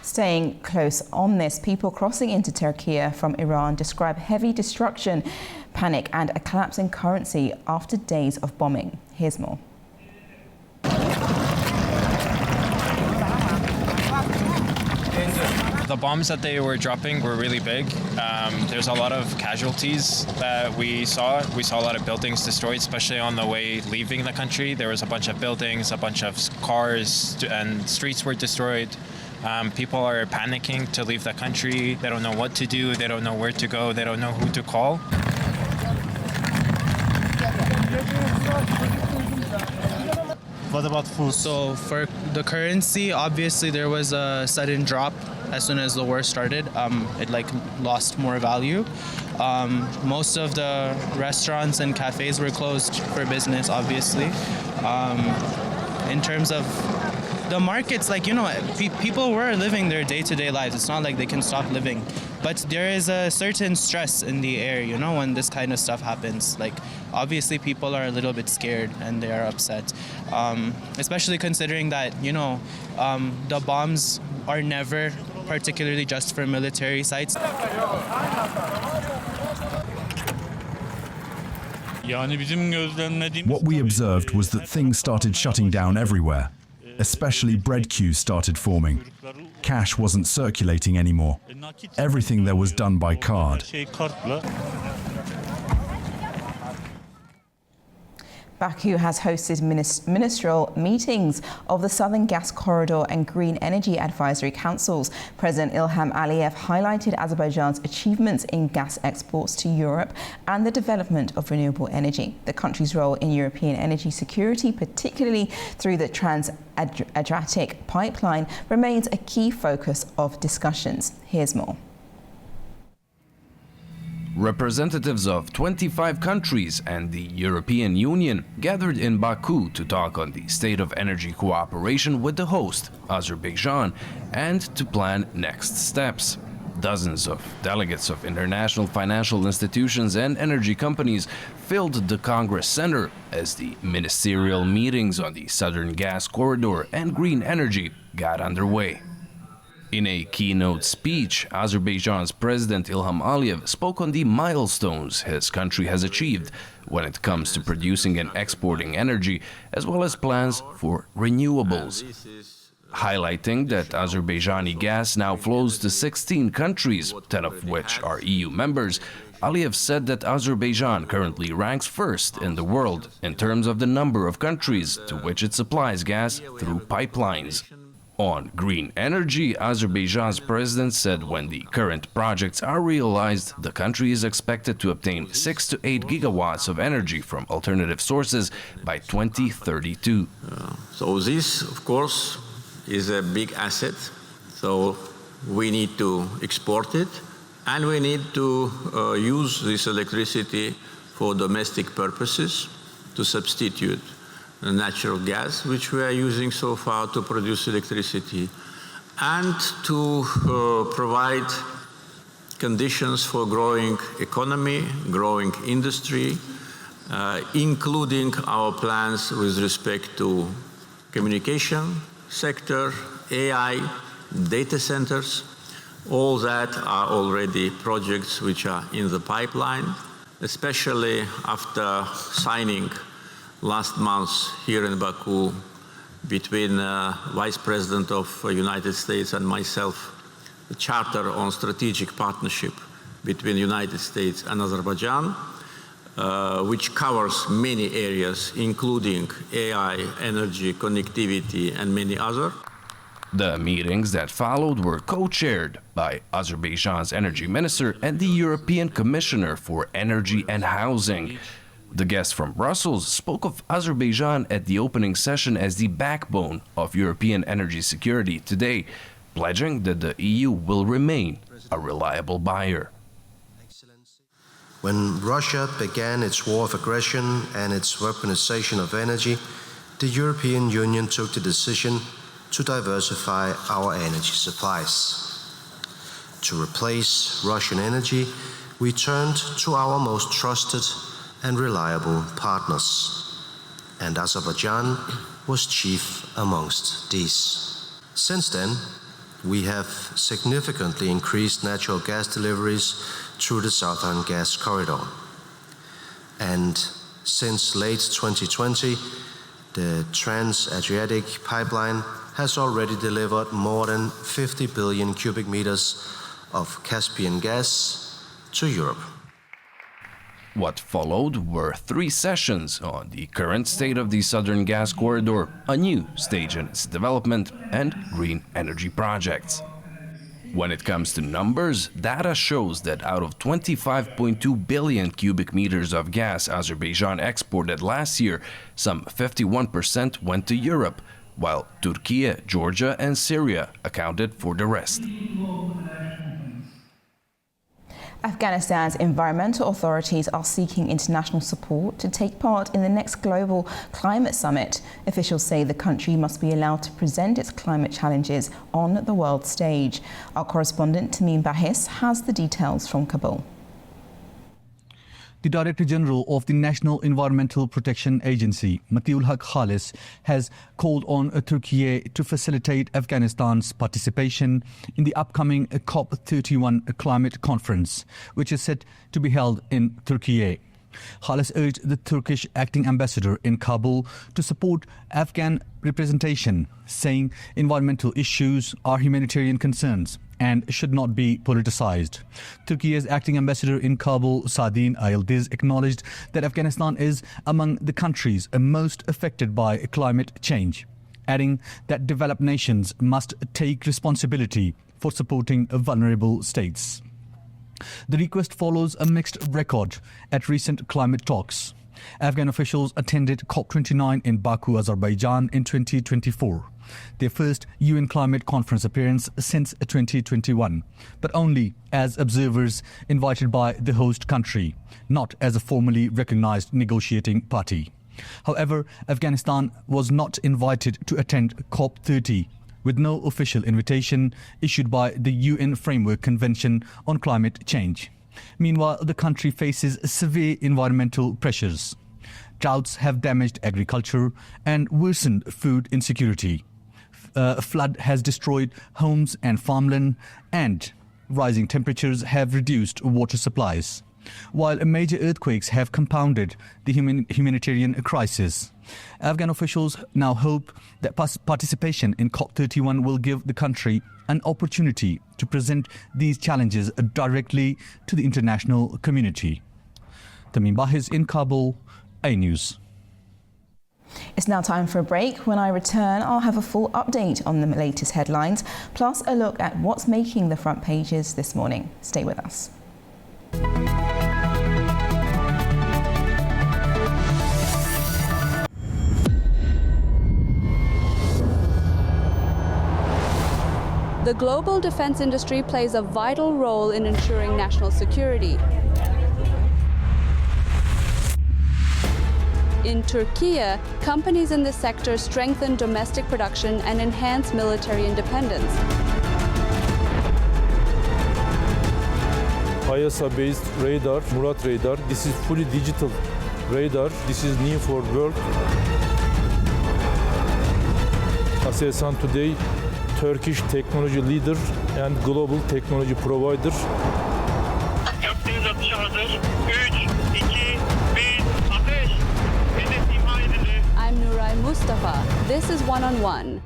Staying close on this, people crossing into Turkey from Iran describe heavy destruction, panic and a collapse in currency after days of bombing. Here's more. The bombs that they were dropping were really big. There's a lot of casualties that we saw. We saw a lot of buildings destroyed, especially on the way leaving the country. There was a bunch of buildings, a bunch of cars, and streets were destroyed. People are panicking to leave the country. They don't know what to do. They don't know where to go. They don't know who to call. What about food? So for the currency, obviously there was a sudden drop as soon as the war started. It lost more value. Most of the restaurants and cafes were closed for business, obviously. In terms of the markets, people were living their day-to-day lives. It's not like they can stop living. But there is a certain stress in the air, when this kind of stuff happens. Obviously people are a little bit scared and they are upset. Especially considering that, the bombs are never particularly just for military sites. What we observed was that things started shutting down everywhere. Especially bread queues started forming. Cash wasn't circulating anymore. Everything there was done by card. Baku has hosted ministerial meetings of the Southern Gas Corridor and Green Energy Advisory Councils. President Ilham Aliyev highlighted Azerbaijan's achievements in gas exports to Europe and the development of renewable energy. The country's role in European energy security, particularly through the Trans-Adriatic pipeline, remains a key focus of discussions. Here's more. Representatives of 25 countries and the European Union gathered in Baku to talk on the state of energy cooperation with the host, Azerbaijan, and to plan next steps. Dozens of delegates of international financial institutions and energy companies filled the Congress Center as the ministerial meetings on the Southern Gas Corridor and green energy got underway. In a keynote speech, Azerbaijan's President Ilham Aliyev spoke on the milestones his country has achieved when it comes to producing and exporting energy, as well as plans for renewables. Highlighting that Azerbaijani gas now flows to 16 countries, 10 of which are EU members, Aliyev said that Azerbaijan currently ranks first in the world in terms of the number of countries to which it supplies gas through pipelines. On green energy, Azerbaijan's president said when the current projects are realized, the country is expected to obtain 6 to 8 gigawatts of energy from alternative sources by 2032. So this, of course, is a big asset. So we need to export it, and we need to use this electricity for domestic purposes to substitute natural gas, which we are using so far to produce electricity, and to provide conditions for growing economy, growing industry, including our plans with respect to communication sector, AI, data centers. All that are already projects which are in the pipeline, especially after signing last month here in Baku between Vice President of United States and myself, the Charter on Strategic Partnership between the United States and Azerbaijan, which covers many areas, including AI, energy, connectivity, and many others. The meetings that followed were co-chaired by Azerbaijan's Energy Minister and the European Commissioner for Energy and Housing. The guest from Brussels spoke of Azerbaijan at the opening session as the backbone of European energy security today, pledging that the EU will remain a reliable buyer. When Russia began its war of aggression and its weaponization of energy, the European Union took the decision to diversify our energy supplies. To replace Russian energy, we turned to our most trusted and reliable partners, and Azerbaijan was chief amongst these. Since then, we have significantly increased natural gas deliveries through the Southern Gas Corridor. And since late 2020, the Trans-Adriatic pipeline has already delivered more than 50 billion cubic meters of Caspian gas to Europe. What followed were 3 sessions on the current state of the Southern Gas Corridor, a new stage in its development, and green energy projects. When it comes to numbers, data shows that out of 25.2 billion cubic meters of gas Azerbaijan exported last year, some 51% went to Europe, while Turkey, Georgia, and Syria accounted for the rest. Afghanistan's environmental authorities are seeking international support to take part in the next global climate summit. Officials say the country must be allowed to present its climate challenges on the world stage. Our correspondent Tamim Bahis has the details from Kabul. The Director General of the National Environmental Protection Agency, Matiul Haq Khalis, has called on Turkey to facilitate Afghanistan's participation in the upcoming COP31 climate conference, which is set to be held in Turkey. Khalis urged the Turkish acting ambassador in Kabul to support Afghan representation, saying environmental issues are humanitarian concerns and should not be politicized. Turkey's acting ambassador in Kabul, Sadin Ayildiz, acknowledged that Afghanistan is among the countries most affected by climate change, adding that developed nations must take responsibility for supporting vulnerable states. The request follows a mixed record at recent climate talks. Afghan officials attended COP29 in Baku, Azerbaijan in 2024, their first UN climate conference appearance since 2021, but only as observers invited by the host country, not as a formally recognized negotiating party. However, Afghanistan was not invited to attend COP30, with no official invitation issued by the UN Framework Convention on Climate Change. Meanwhile, the country faces severe environmental pressures. Droughts have damaged agriculture and worsened food insecurity. A flood has destroyed homes and farmland, and rising temperatures have reduced water supplies, while major earthquakes have compounded the humanitarian crisis. Afghan officials now hope that participation in COP31 will give the country an opportunity to present these challenges directly to the international community. Tamim Bahis in Kabul, A News. It's now time for a break. When I return, I'll have a full update on the latest headlines, plus a look at what's making the front pages this morning. Stay with us. The global defense industry plays a vital role in ensuring national security. In Turkey, companies in this sector strengthen domestic production and enhance military independence. ISA-based radar, Murat radar. This is fully digital radar. This is new for world. Aselsan today, Turkish technology leader and global technology provider. Gökdeniz atışı hazır. 3, 2, 1, ateş. Hedef imha edildi. I'm Nuray Mustafa. This is One on One.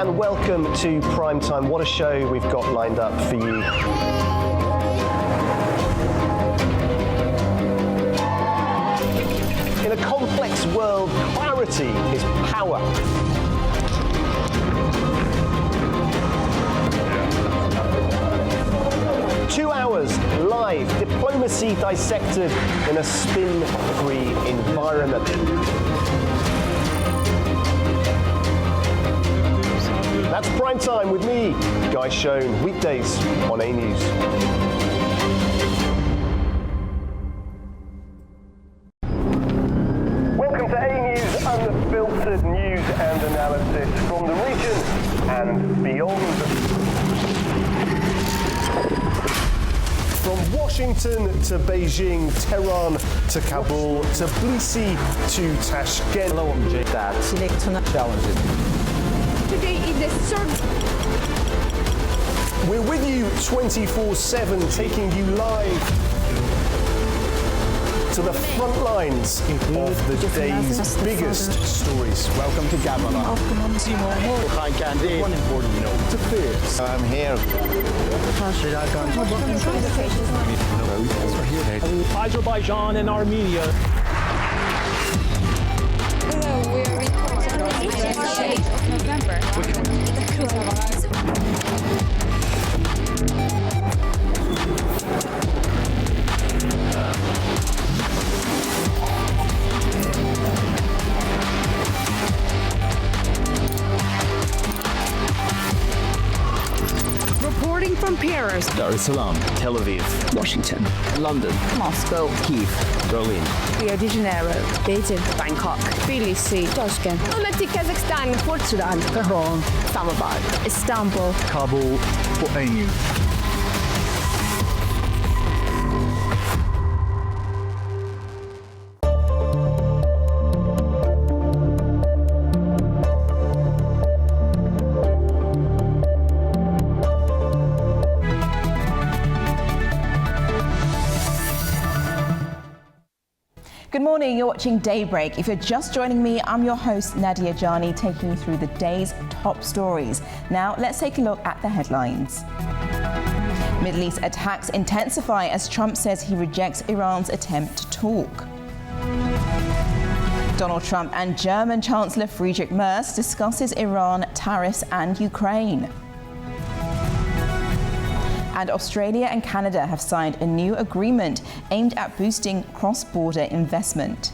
And welcome to Prime Time. What a show we've got lined up for you. In a complex world, clarity is power. Two hours live, diplomacy dissected in a spin-free environment. That's Prime Time with me, Guy Schoen, weekdays on A News. Welcome to A News, unfiltered news and analysis from the region and beyond. From Washington to Beijing, Tehran to Kabul, to Tbilisi to Tashkent. Hello, I'm Jay. That's challenging. Today is the third. We're with you 24/7, taking you live to the front lines of the day's biggest stories. Welcome to Gabala. One important note to fears. I'm here. Azerbaijan and Armenia. Hello, we are reporting on the 8th of November. Reporting from Paris, Dar es Salaam, Tel Aviv, Washington, London, Moscow, Kyiv, Berlin, Rio de Janeiro, Beijing, Bangkok, Tbilisi, Tashkent, Almaty, Kazakhstan, Port Sudan, Tehran, Islamabad, Istanbul, Kabul for A News. Good morning, you're watching Daybreak. If you're just joining me, I'm your host, Nadia Jani, taking you through the day's top stories. Now, let's take a look at the headlines. Middle East attacks intensify as Trump says he rejects Iran's attempt to talk. Donald Trump and German Chancellor Friedrich Merz discusses Iran, tariffs and Ukraine. And Australia and Canada have signed a new agreement aimed at boosting cross-border investment.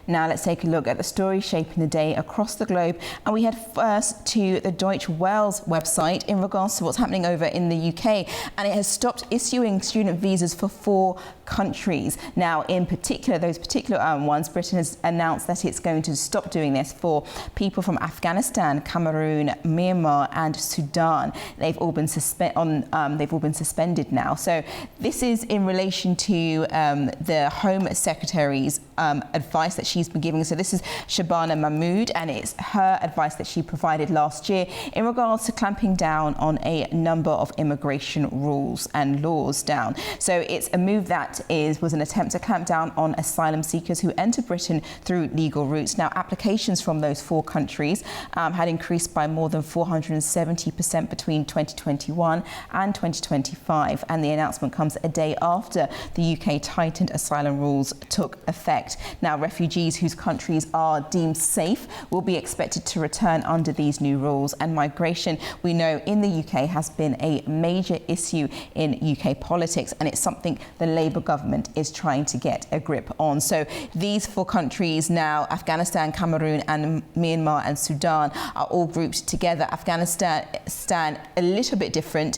Now let's take a look at the story shaping the day across the globe, and we head first to the Deutsche Welles website in regards to what's happening over in the UK, and it has stopped issuing student visas for 4 countries. Now, in particular, those particular ones, Britain has announced that it's going to stop doing this for people from Afghanistan, Cameroon, Myanmar and Sudan. They've all been suspended now. So this is in relation to the Home Secretary's advice that she's been giving. So this is Shabana Mahmood, and it's her advice that she provided last year in regards to clamping down on a number of immigration rules and laws down. So it's a move that was an attempt to clamp down on asylum seekers who enter Britain through legal routes. Now, applications from those 4 countries had increased by more than 470% between 2021 and 2025, and the announcement comes a day after the UK tightened asylum rules took effect. Now, refugees whose countries are deemed safe will be expected to return under these new rules, and migration, we know, in the UK has been a major issue in UK politics, and it's something the Labour government is trying to get a grip on. So these 4 countries now, Afghanistan, Cameroon and Myanmar and Sudan, are all grouped together. Afghanistan a little bit different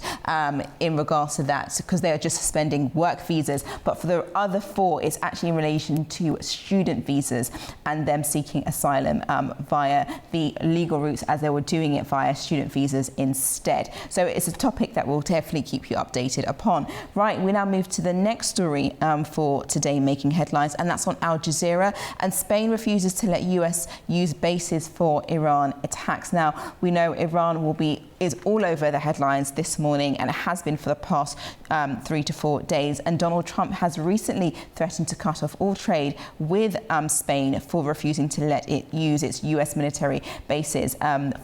in regards to that, because they are just suspending work visas, but for the other 4 it's actually in relation to student visas and them seeking asylum via the legal routes, as they were doing it via student visas instead. So it's a topic that we'll definitely keep you updated upon. Right, we now move to the next story for today making headlines, and that's on Al Jazeera. And Spain refuses to let US use bases for Iran attacks. Now, we know Iran will be is all over the headlines this morning, and it has been for the past 3 to 4 days. And Donald Trump has recently threatened to cut off all trade with Spain for refusing to let it use its US military bases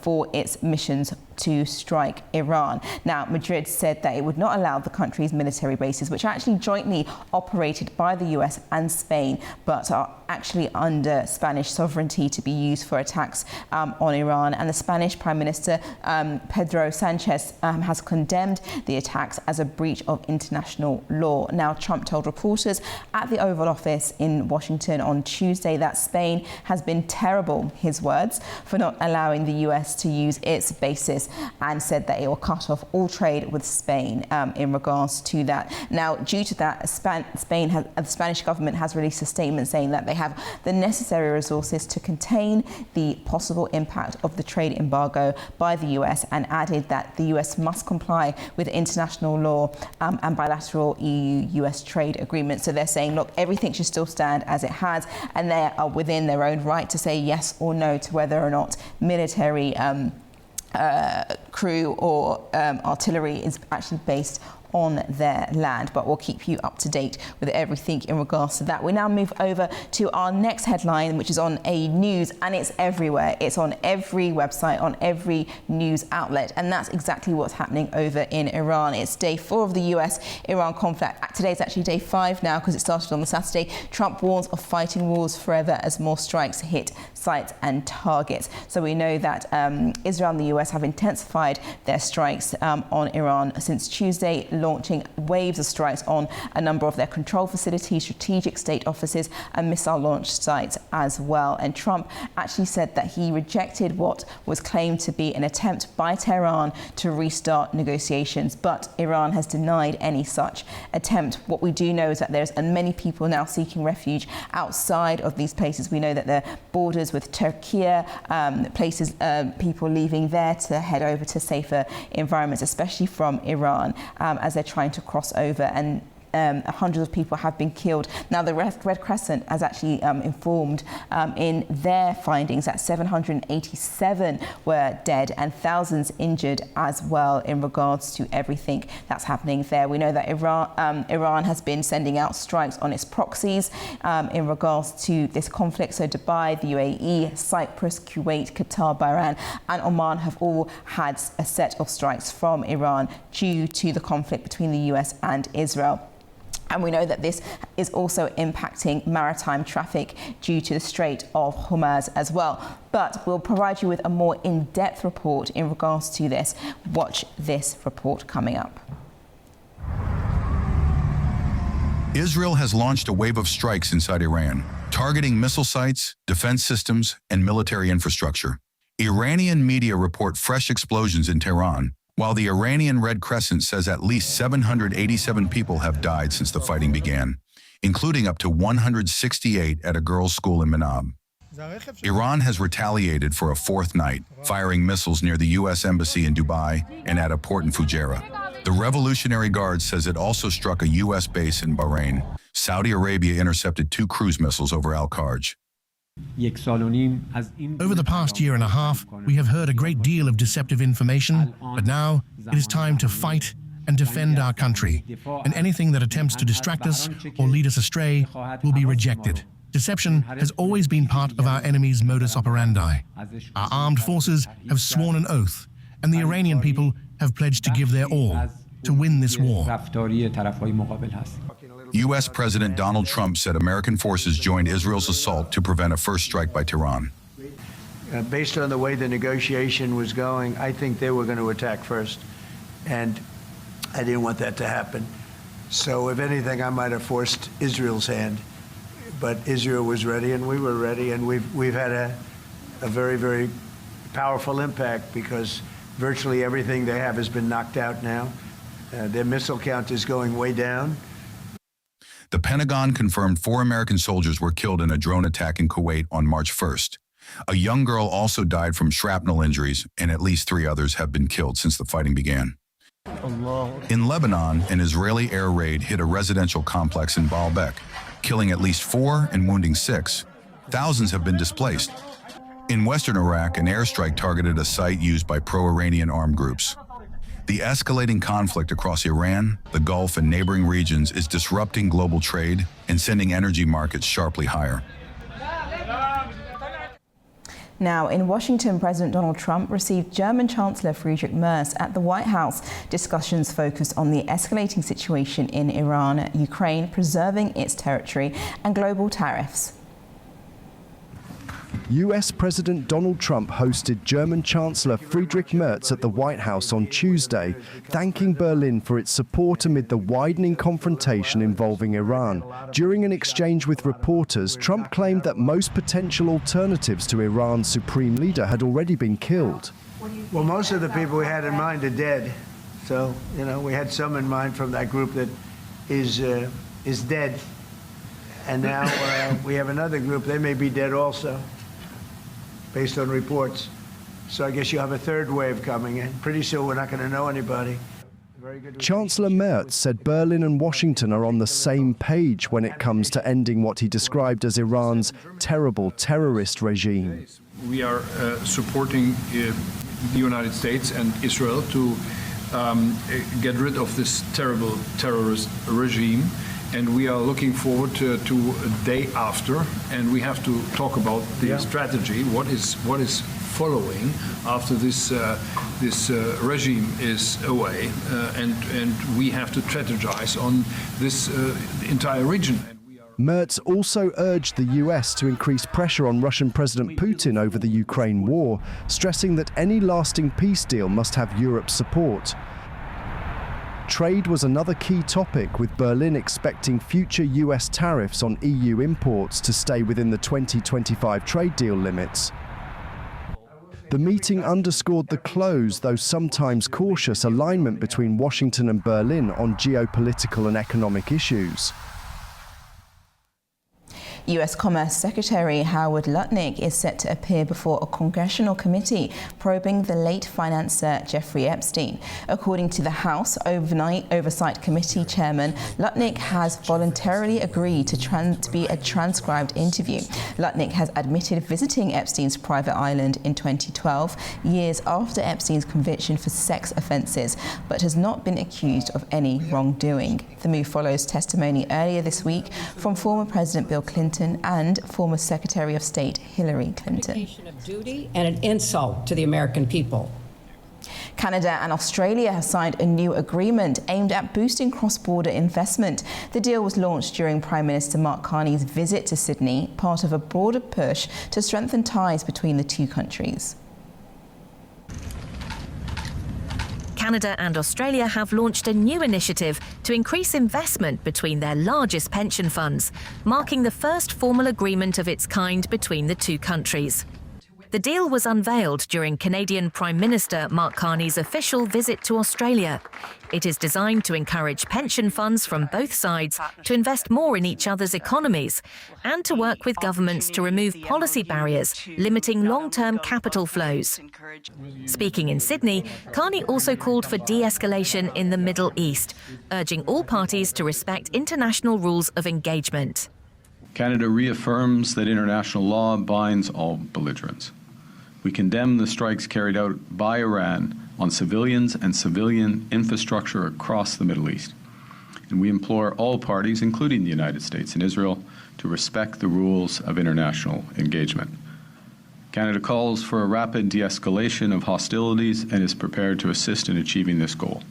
for its missions to strike Iran. Now, Madrid said that it would not allow the country's military bases, which are actually jointly operated by the US and Spain, but are actually under Spanish sovereignty, to be used for attacks on Iran. And the Spanish Prime Minister, Pedro Sanchez, has condemned the attacks as a breach of international law. Now, Trump told reporters at the Oval Office in Washington on Tuesday that Spain has been terrible, his words, for not allowing the US to use its bases, and said that it will cut off all trade with Spain in regards to that. Now, due to that, the Spanish government has released a statement saying that they have the necessary resources to contain the possible impact of the trade embargo by the US, and added that the US must comply with international law and bilateral EU-US trade agreements. So they're saying, look, everything should still stand as it has, and they are within their own right to say yes or no to whether or not military crew or artillery is actually based on their land. But we'll keep you up to date with everything in regards to that. We now move over to our next headline, which is on a news, and it's everywhere. It's on every website, on every news outlet, and that's exactly what's happening over in Iran. It's day 4 of the US-Iran conflict. Today's actually day 5 now, because it started on the Saturday. Trump warns of fighting wars forever as more strikes hit sites and targets. So we know that Israel and the US have intensified their strikes on Iran since Tuesday, launching waves of strikes on a number of their control facilities, strategic state offices and missile launch sites as well. And Trump actually said that he rejected what was claimed to be an attempt by Tehran to restart negotiations, but Iran has denied any such attempt. What we do know is that there's many people now seeking refuge outside of these places. We know that the borders with Turkey, places, people leaving there to head over to safer environments, especially from Iran, as they're trying to cross over, and hundreds of people have been killed. Now, the Red Crescent has actually informed in their findings that 787 were dead and thousands injured as well in regards to everything that's happening there. We know that Iran has been sending out strikes on its proxies in regards to this conflict. So Dubai, the UAE, Cyprus, Kuwait, Qatar, Bahrain and Oman have all had a set of strikes from Iran due to the conflict between the US and Israel. And we know that this is also impacting maritime traffic due to the Strait of Hormuz as well. But we'll provide you with a more in-depth report in regards to this. Watch this report coming up. Israel has launched a wave of strikes inside Iran, targeting missile sites, defense systems, and military infrastructure. Iranian media report fresh explosions in Tehran, while the Iranian Red Crescent says at least 787 people have died since the fighting began, including up to 168 at a girls' school in Manab. Iran has retaliated for a 4th night, firing missiles near the U.S. Embassy in Dubai and at a port in Fujairah. The Revolutionary Guard says it also struck a U.S. base in Bahrain. Saudi Arabia intercepted 2 cruise missiles over Al-Kharj. Over the past year and a half, we have heard a great deal of deceptive information, but now it is time to fight and defend our country, and anything that attempts to distract us or lead us astray will be rejected. Deception has always been part of our enemy's modus operandi. Our armed forces have sworn an oath, and the Iranian people have pledged to give their all to win this war. U.S. President Donald Trump said American forces joined Israel's assault to prevent a first strike by Tehran. Based on the way the negotiation was going, I think they were going to attack first, and I didn't want that to happen. So if anything, I might have forced Israel's hand, but Israel was ready and we were ready, and we've had a very, very powerful impact because virtually everything they have has been knocked out now. Their missile count is going way down. The Pentagon confirmed 4 American soldiers were killed in a drone attack in Kuwait on March 1st. A young girl also died from shrapnel injuries, and at least 3 others have been killed since the fighting began. In Lebanon, an Israeli air raid hit a residential complex in Baalbek, killing at least 4 and wounding 6. Thousands have been displaced. In western Iraq, an airstrike targeted a site used by pro-Iranian armed groups. The escalating conflict across Iran, the Gulf, and neighboring regions is disrupting global trade and sending energy markets sharply higher. Now, in Washington, President Donald Trump received German Chancellor Friedrich Merz at the White House. Discussions focused on the escalating situation in Iran, Ukraine, preserving its territory, and global tariffs. US President Donald Trump hosted German Chancellor Friedrich Merz at the White House on Tuesday, thanking Berlin for its support amid the widening confrontation involving Iran. During an exchange with reporters, Trump claimed that most potential alternatives to Iran's supreme leader had already been killed. Well, most of the people we had in mind are dead. So, we had some in mind from that group that is dead. And now we have another group, they may be dead also, based on reports. So I guess you have a third wave coming in. Pretty soon we're not going to know anybody. Chancellor Merz said Berlin and Washington are on the same page when it comes to ending what he described as Iran's terrible terrorist regime. We are supporting the United States and Israel to get rid of this terrible terrorist regime. And we are looking forward to a day after, and we have to talk about the strategy. What is following after this regime is away, and we have to strategize on this entire region. Merz also urged the US to increase pressure on Russian President Putin over the Ukraine war, stressing that any lasting peace deal must have Europe's support. Trade was another key topic, with Berlin expecting future US tariffs on EU imports to stay within the 2025 trade deal limits. The meeting underscored the close, though sometimes cautious, alignment between Washington and Berlin on geopolitical and economic issues. US Commerce Secretary Howard Lutnick is set to appear before a congressional committee probing the late financier Jeffrey Epstein. According to the House Oversight Committee Chairman, Lutnick has voluntarily agreed to be a transcribed interview. Lutnick has admitted visiting Epstein's private island in 2012, years after Epstein's conviction for sex offences, but has not been accused of any wrongdoing. The move follows testimony earlier this week from former President Bill Clinton and former Secretary of State Hillary Clinton. Of duty and an insult to the American people. Canada and Australia have signed a new agreement aimed at boosting cross-border investment. The deal was launched during Prime Minister Mark Carney's visit to Sydney, part of a broader push to strengthen ties between the two countries. Canada and Australia have launched a new initiative to increase investment between their largest pension funds, marking the first formal agreement of its kind between the two countries. The deal was unveiled during Canadian Prime Minister Mark Carney's official visit to Australia. It is designed to encourage pension funds from both sides to invest more in each other's economies and to work with governments to remove policy barriers limiting long-term capital flows. Speaking in Sydney, Carney also called for de-escalation in the Middle East, urging all parties to respect international rules of engagement. Canada reaffirms that international law binds all belligerents. We condemn the strikes carried out by Iran on civilians and civilian infrastructure across the Middle East. And we implore all parties, including the United States and Israel, to respect the rules of international engagement. Canada calls for a rapid de-escalation of hostilities and is prepared to assist in achieving this goal.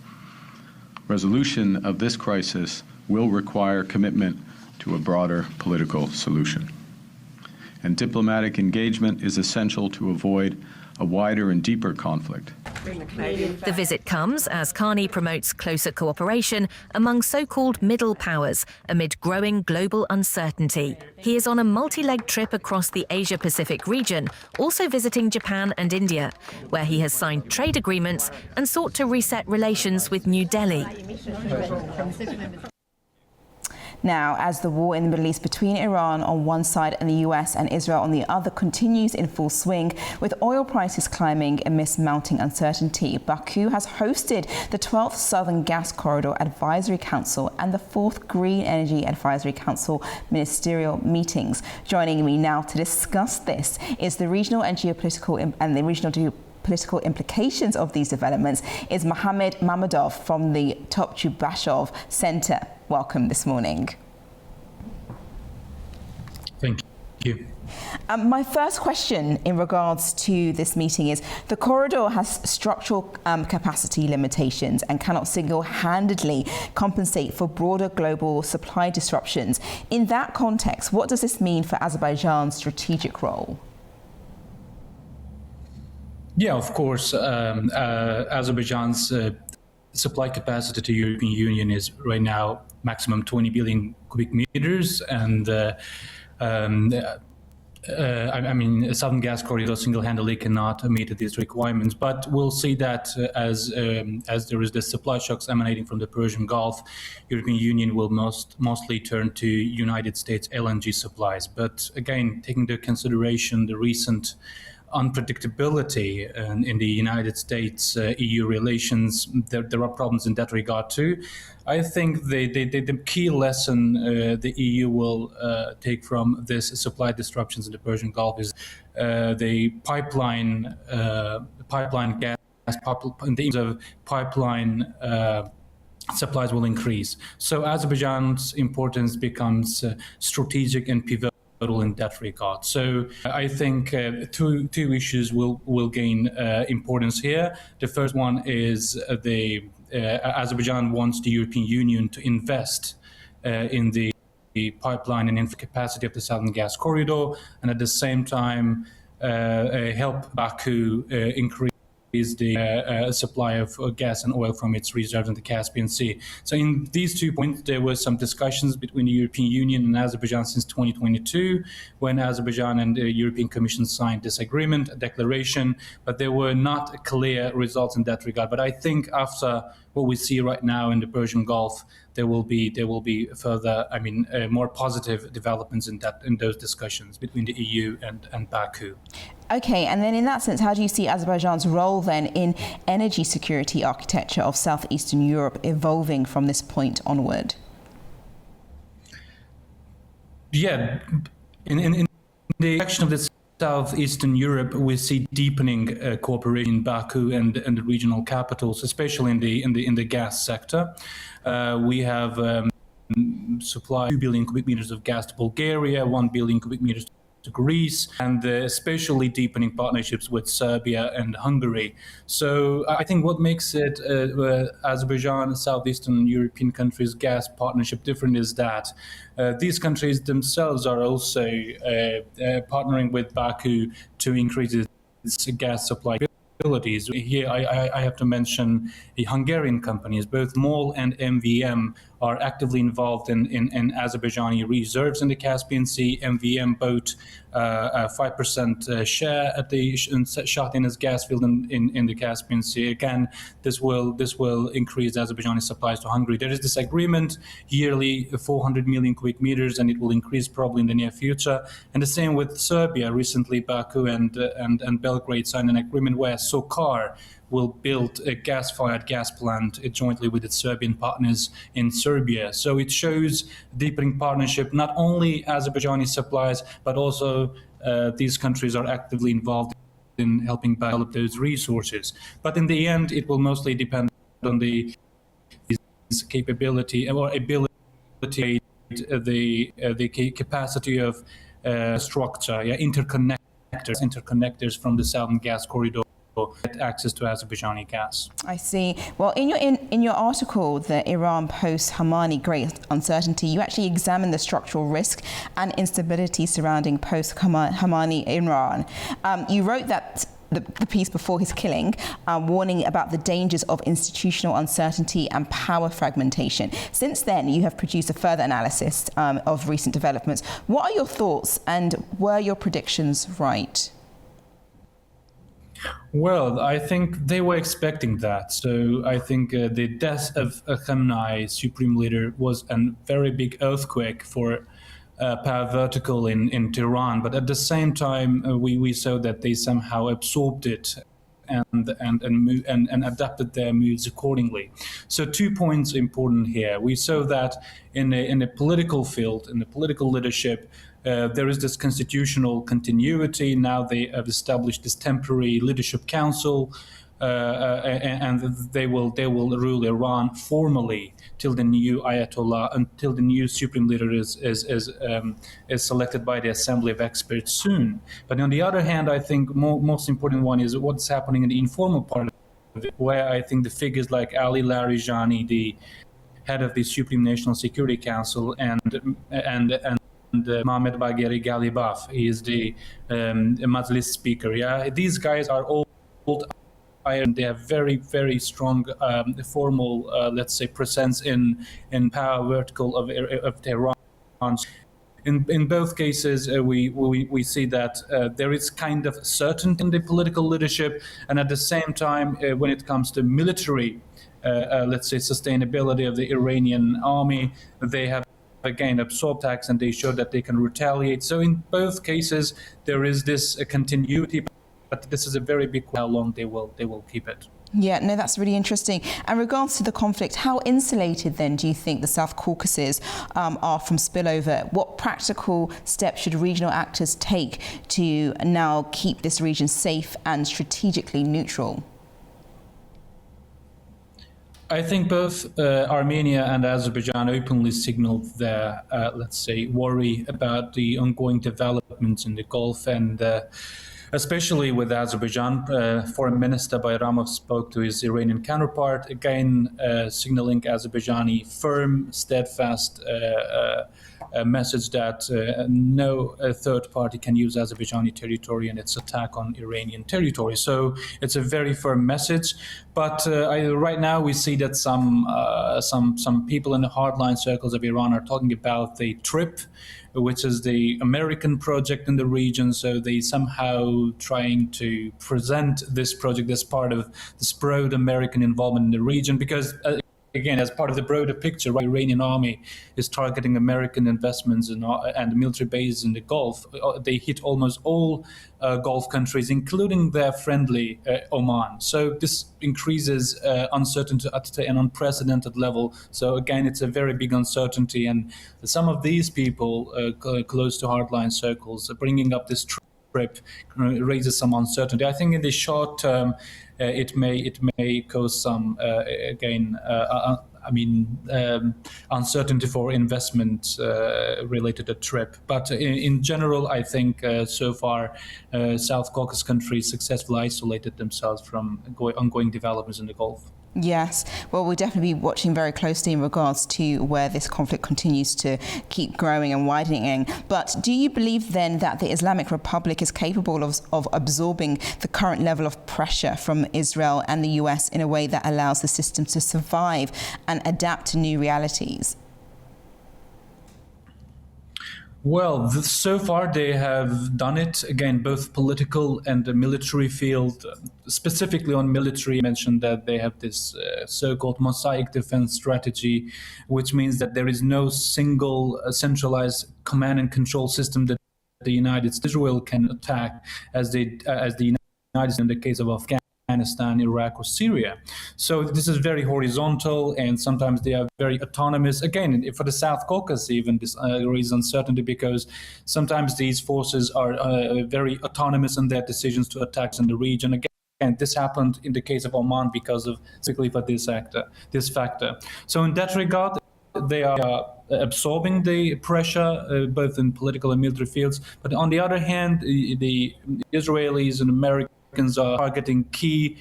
Resolution of this crisis will require commitment to a broader political solution. And diplomatic engagement is essential to avoid a wider and deeper conflict. The visit comes as Carney promotes closer cooperation among so-called middle powers amid growing global uncertainty. He is on a multi-leg trip across the Asia-Pacific region, also visiting Japan and India, where he has signed trade agreements and sought to reset relations with New Delhi. Now, as the war in the Middle East between Iran on one side and the US and Israel on the other continues in full swing, with oil prices climbing amidst mounting uncertainty, Baku has hosted the 12th Southern Gas Corridor Advisory Council and the 4th Green Energy Advisory Council ministerial meetings. Joining me now to discuss this is the regional and geopolitical political implications of these developments is Mohammed Mamadov from the Topchubashov Center. Welcome this morning. Thank you. My first question in regards to this meeting is the corridor has structural capacity limitations and cannot single-handedly compensate for broader global supply disruptions. In that context, what does this mean for Azerbaijan's strategic role? Yeah, of course, Azerbaijan's supply capacity to the European Union is right now maximum 20 billion cubic meters, and I mean, a Southern Gas Corridor single-handedly cannot meet these requirements. But we'll see that as there is the supply shocks emanating from the Persian Gulf, European Union will mostly turn to United States LNG supplies. But again, taking into consideration the recent unpredictability in the United States-EU relations, there are problems in that regard too. I think the key lesson the EU will take from this supply disruptions in the Persian Gulf is the pipeline gas, in terms of pipeline supplies will increase. So Azerbaijan's importance becomes strategic and pivotal in that regard. So I think two issues will gain importance here. The first one is Azerbaijan wants the European Union to invest in the pipeline and infrastructure capacity of the Southern Gas Corridor, and at the same time help Baku increase the supply of gas and oil from its reserves in the Caspian Sea. So in these 2 points, there were some discussions between the European Union and Azerbaijan since 2022, when Azerbaijan and the European Commission signed this agreement, a declaration, but there were not clear results in that regard. But I think after what we see right now in the Persian Gulf, there will be further, more positive developments in those discussions between the EU and Baku. Okay, and then in that sense, how do you see Azerbaijan's role then in energy security architecture of southeastern Europe evolving from this point onward? Yeah, in the action of the southeastern Europe, we see deepening cooperation in Baku and the regional capitals, especially in the gas sector. We have supplied 2 billion cubic meters of gas to Bulgaria, 1 billion cubic meters to Greece, and especially deepening partnerships with Serbia and Hungary. So I think what makes it Azerbaijan and southeastern European countries' gas partnership different is that these countries themselves are also partnering with Baku to increase its gas supply capabilities. Here I have to mention the Hungarian companies. Both MOL and MVM are actively involved in Azerbaijani reserves in the Caspian Sea. MVM bought a 5% share at the Shahtinas gas field in the Caspian Sea. Again, this will increase Azerbaijani supplies to Hungary. There is this agreement, yearly 400 million cubic meters, and it will increase probably in the near future. And the same with Serbia. Recently, Baku and Belgrade signed an agreement where SOCAR will build a gas-fired gas plant jointly with its Serbian partners in Serbia. So it shows deepening partnership, not only Azerbaijani supplies, but also these countries are actively involved in helping develop those resources. But in the end, it will mostly depend on the capability or ability, the capacity of structure, interconnectors from the Southern Gas Corridor get access to Azerbaijani gas. I see. Well, in your article, the Iran post-Khamenei Great Uncertainty, you actually examine the structural risk and instability surrounding post-Khamenei Iran. You wrote that the piece before his killing, warning about the dangers of institutional uncertainty and power fragmentation. Since then, you have produced a further analysis of recent developments. What are your thoughts, and were your predictions right? Well, I think they were expecting that. So I think the death of Khamenei, supreme leader, was a very big earthquake for power vertical in Tehran. But at the same time, we saw that they somehow absorbed it and adapted their moves accordingly. So 2 points important here. We saw that in the political field, in the political leadership, there is this constitutional continuity. Now they have established this temporary leadership council, and they will rule Iran formally till the new Ayatollah, until the new supreme leader is selected by the Assembly of Experts soon. But on the other hand, I think most important one is what's happening in the informal part of it, where I think the figures like Ali Larijani, the head of the Supreme National Security Council, and Mohamed Bagheri Ghalibaf, he is the Majlis speaker. Yeah, these guys are all iron. They have very, very strong formal, let's say, presence in power vertical of Tehran. In both cases, we see that there is kind of certainty in the political leadership, and at the same time, when it comes to military, let's say, sustainability of the Iranian army, they have again absorbed attacks and they show that they can retaliate. So in both cases, there is this continuity, but this is a very big how long they will keep it. Yeah, no, that's really interesting. And regards to the conflict, how insulated then do you think the South Caucasus are from spillover? What practical steps should regional actors take to now keep this region safe and strategically neutral? I think both Armenia and Azerbaijan openly signaled their, let's say, worry about the ongoing developments in the Gulf, and especially with Azerbaijan. Foreign Minister Bayramov spoke to his Iranian counterpart, again signaling Azerbaijani firm, steadfast message that no third party can use Azerbaijani territory in its attack on Iranian territory. So it's a very firm message. But right now we see that some people in the hardline circles of Iran are talking about the TRIP, which is the American project in the region. So they somehow trying to present this project as part of this broad American involvement in the region, because again, as part of the broader picture, right, the Iranian army is targeting American investments and military bases in the Gulf. They hit almost all Gulf countries, including their friendly Oman. So this increases uncertainty at an unprecedented level. So again, it's a very big uncertainty. And some of these people close to hardline circles bringing up this trip raises some uncertainty. I think in the short term, it may cause some uncertainty for investment related to TRIP. But in general, I think so far South Caucasus countries successfully isolated themselves from ongoing developments in the Gulf. Yes, well, we'll definitely be watching very closely in regards to where this conflict continues to keep growing and widening. But do you believe then that the Islamic Republic is capable of absorbing the current level of pressure from Israel and the US in a way that allows the system to survive and adapt to new realities? Well, so far they have done it, again, both political and the military field. Specifically on military, I mentioned that they have this so-called mosaic defense strategy, which means that there is no single centralized command and control system that the United States Israel can attack as the United States in the case of Afghanistan, Iraq, or Syria. So this is very horizontal, and sometimes they are very autonomous. Again, for the South Caucasus, even this raises uncertainty, because sometimes these forces are very autonomous in their decisions to attacks in the region. Again, this happened in the case of Oman because of specifically for this factor. So in that regard, they are absorbing the pressure both in political and military fields. But on the other hand, the Israelis and Americans are targeting key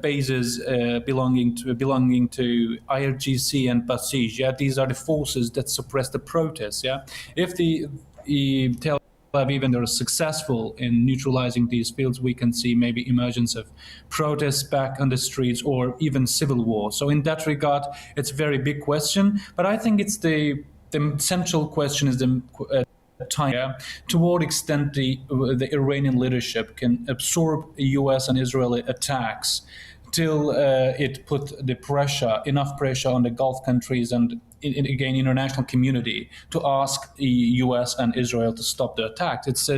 bases belonging to IRGC and Basij. Yeah, these are the forces that suppress the protests. Yeah, if the Tel Aviv and they're successful in neutralizing these fields, we can see maybe emergence of protests back on the streets or even civil war. So in that regard, it's a very big question. But I think it's the central question is the time to what extent the Iranian leadership can absorb US and Israeli attacks till it put enough pressure on the Gulf countries and again international community to ask the US and Israel to stop the attacks. It's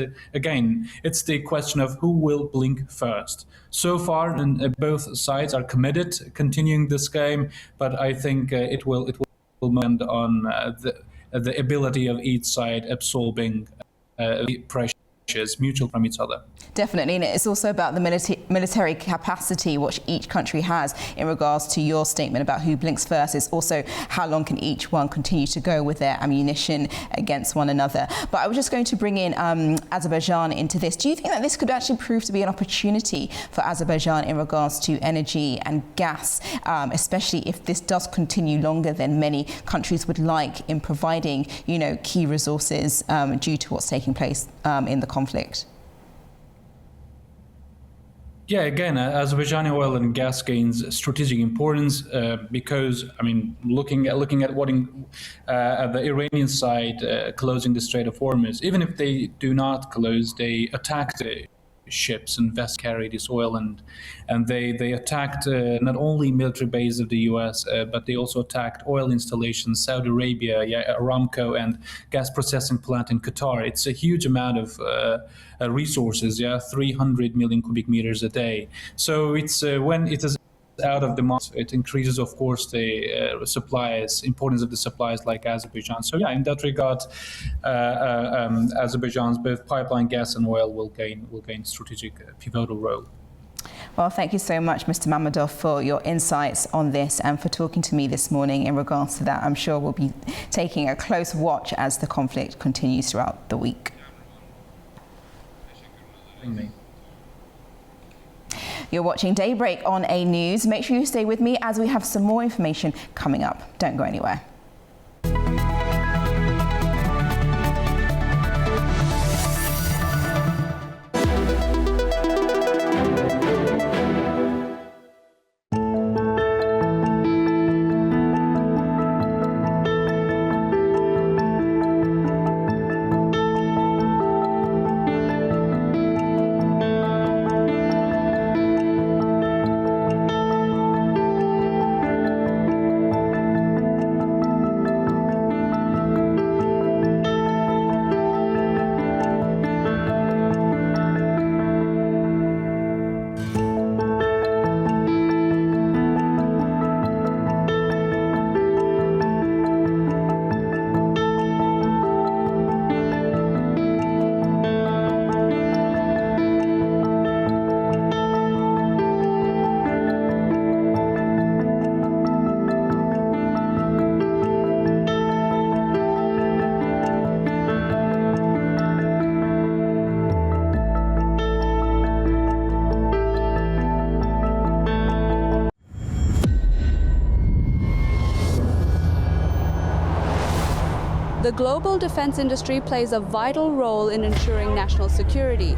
it's the question of who will blink first. So far, both sides are committed continuing this game, but I think it will depend on the ability of each side absorbing pressures mutual from each other. Definitely, and it's also about the military capacity which each country has. In regards to your statement about who blinks first, it's also how long can each one continue to go with their ammunition against one another. But I was just going to bring in Azerbaijan into this. Do you think that this could actually prove to be an opportunity for Azerbaijan in regards to energy and gas, especially if this does continue longer than many countries would like in providing, key resources due to what's taking place in the conflict? Yeah, again, Azerbaijani oil and gas gains strategic importance because, looking at what at the Iranian side closing the Strait of Hormuz, even if they do not close, they attack the ships and vessels carry this oil, and they attacked not only military bases of the US, but they also attacked oil installations, Saudi Arabia, Aramco, and gas processing plant in Qatar. It's a huge amount of resources, 300 million cubic meters a day. So it's when it is out of demand, it increases, of course, the importance of the supplies like Azerbaijan. So in that regard, Azerbaijan's both pipeline gas and oil will gain strategic pivotal role. Well, thank you so much, Mr. Mammadov, for your insights on this and for talking to me this morning in regards to that. I'm sure we'll be taking a close watch as the conflict continues throughout the week. You're watching Daybreak on A News. Make sure you stay with me as we have some more information coming up. Don't go anywhere. The global defense industry plays a vital role in ensuring national security.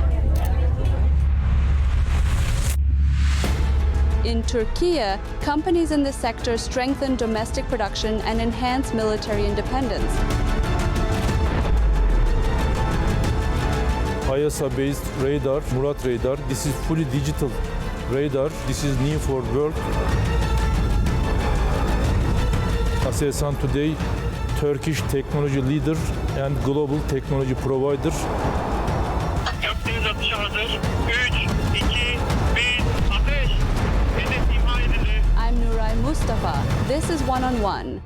In Turkey, companies in this sector strengthen domestic production and enhance military independence. ISA-based radar, Murat radar. This is fully digital radar. This is new for world. Aselsan today, Turkish technology leader and global technology provider. Gökdeniz atışı hazır. 3, 2, 1, ateş. Hedef imha edildi. I'm Nuray Mustafa. This is One on One.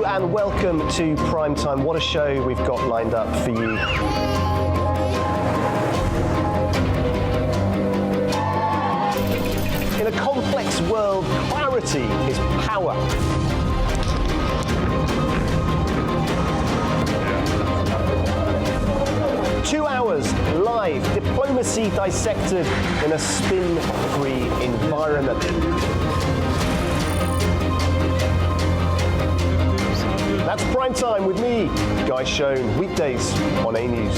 And welcome to Prime Time. What a show we've got lined up for you. In a complex world, clarity is power. Two hours live, diplomacy dissected in a spin-free environment. That's Prime Time with me, Guy Schoen, weekdays on A News.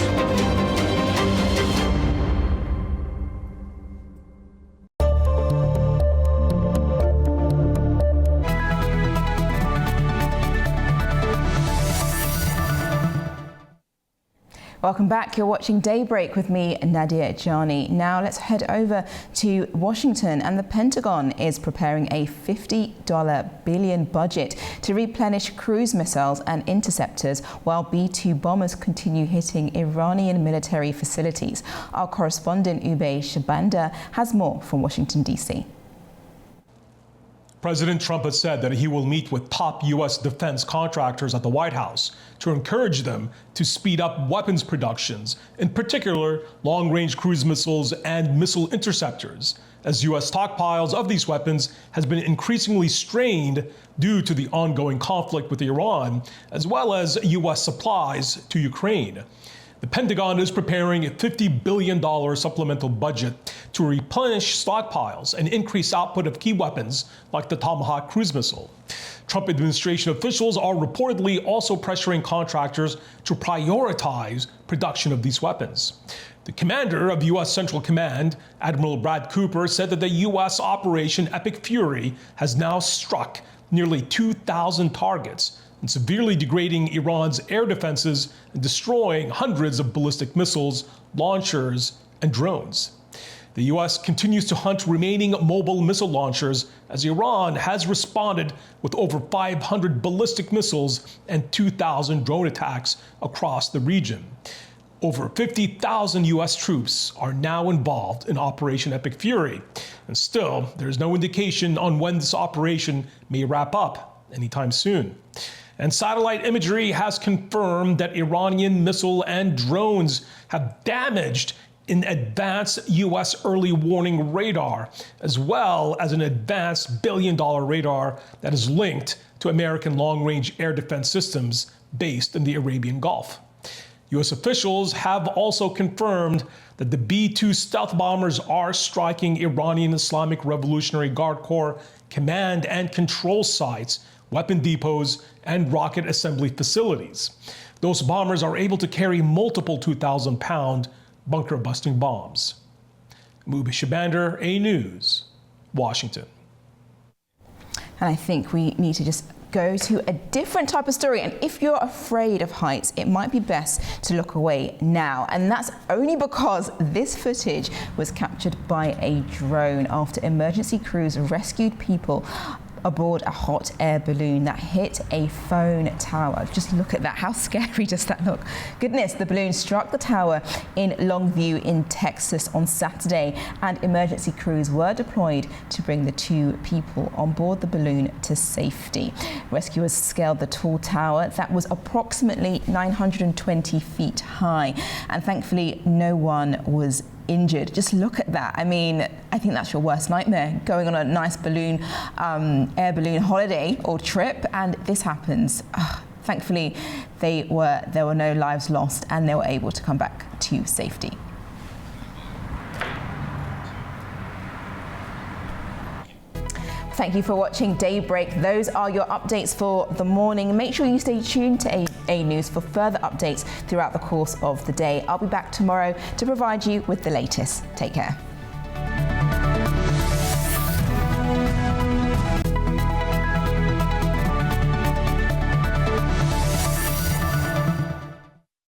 Welcome back. You're watching Daybreak with me, Nadia Jani. Now let's head over to Washington, and the Pentagon is preparing a $50 billion budget to replenish cruise missiles and interceptors while B-2 bombers continue hitting Iranian military facilities. Our correspondent Ubay Shabanda has more from Washington, D.C. President Trump has said that he will meet with top U.S. defense contractors at the White House to encourage them to speed up weapons productions, in particular long-range cruise missiles and missile interceptors, as U.S. stockpiles of these weapons has been increasingly strained due to the ongoing conflict with Iran, as well as U.S. supplies to Ukraine. The Pentagon is preparing a $50 billion supplemental budget to replenish stockpiles and increase output of key weapons like the Tomahawk cruise missile. Trump administration officials are reportedly also pressuring contractors to prioritize production of these weapons. The commander of U.S. Central Command, Admiral Brad Cooper, said that the U.S. Operation Epic Fury has now struck nearly 2,000 targets, and severely degrading Iran's air defenses and destroying hundreds of ballistic missiles, launchers, and drones. The U.S. continues to hunt remaining mobile missile launchers as Iran has responded with over 500 ballistic missiles and 2,000 drone attacks across the region. Over 50,000 U.S. troops are now involved in Operation Epic Fury, and still there's no indication on when this operation may wrap up anytime soon. And satellite imagery has confirmed that Iranian missile and drones have damaged an advanced U.S. early warning radar, as well as an advanced billion-dollar radar that is linked to American long-range air defense systems based in the Arabian Gulf. U.S. officials have also confirmed that the B-2 stealth bombers are striking Iranian Islamic Revolutionary Guard Corps command and control sites, weapon depots, and rocket assembly facilities. Those bombers are able to carry multiple 2,000-pound bunker-busting bombs. Ubay Shabanda, A News, Washington. And I think we need to just go to a different type of story. And if you're afraid of heights, it might be best to look away now. And that's only because this footage was captured by a drone after emergency crews rescued people aboard a hot air balloon that hit a phone tower. Just look at that. How scary does that look? Goodness, the balloon struck the tower in Longview in Texas on Saturday, and emergency crews were deployed to bring the two people on board the balloon to safety. Rescuers scaled the tall tower that was approximately 920 feet high, and thankfully no one was injured. Just look at that. I mean, I think that's your worst nightmare, going on a nice balloon, air balloon holiday or trip, and this happens. Thankfully, there were no lives lost, and they were able to come back to safety. Thank you for watching Daybreak. Those are your updates for the morning. Make sure you stay tuned to A News for further updates throughout the course of the day. I'll be back tomorrow to provide you with the latest. Take care.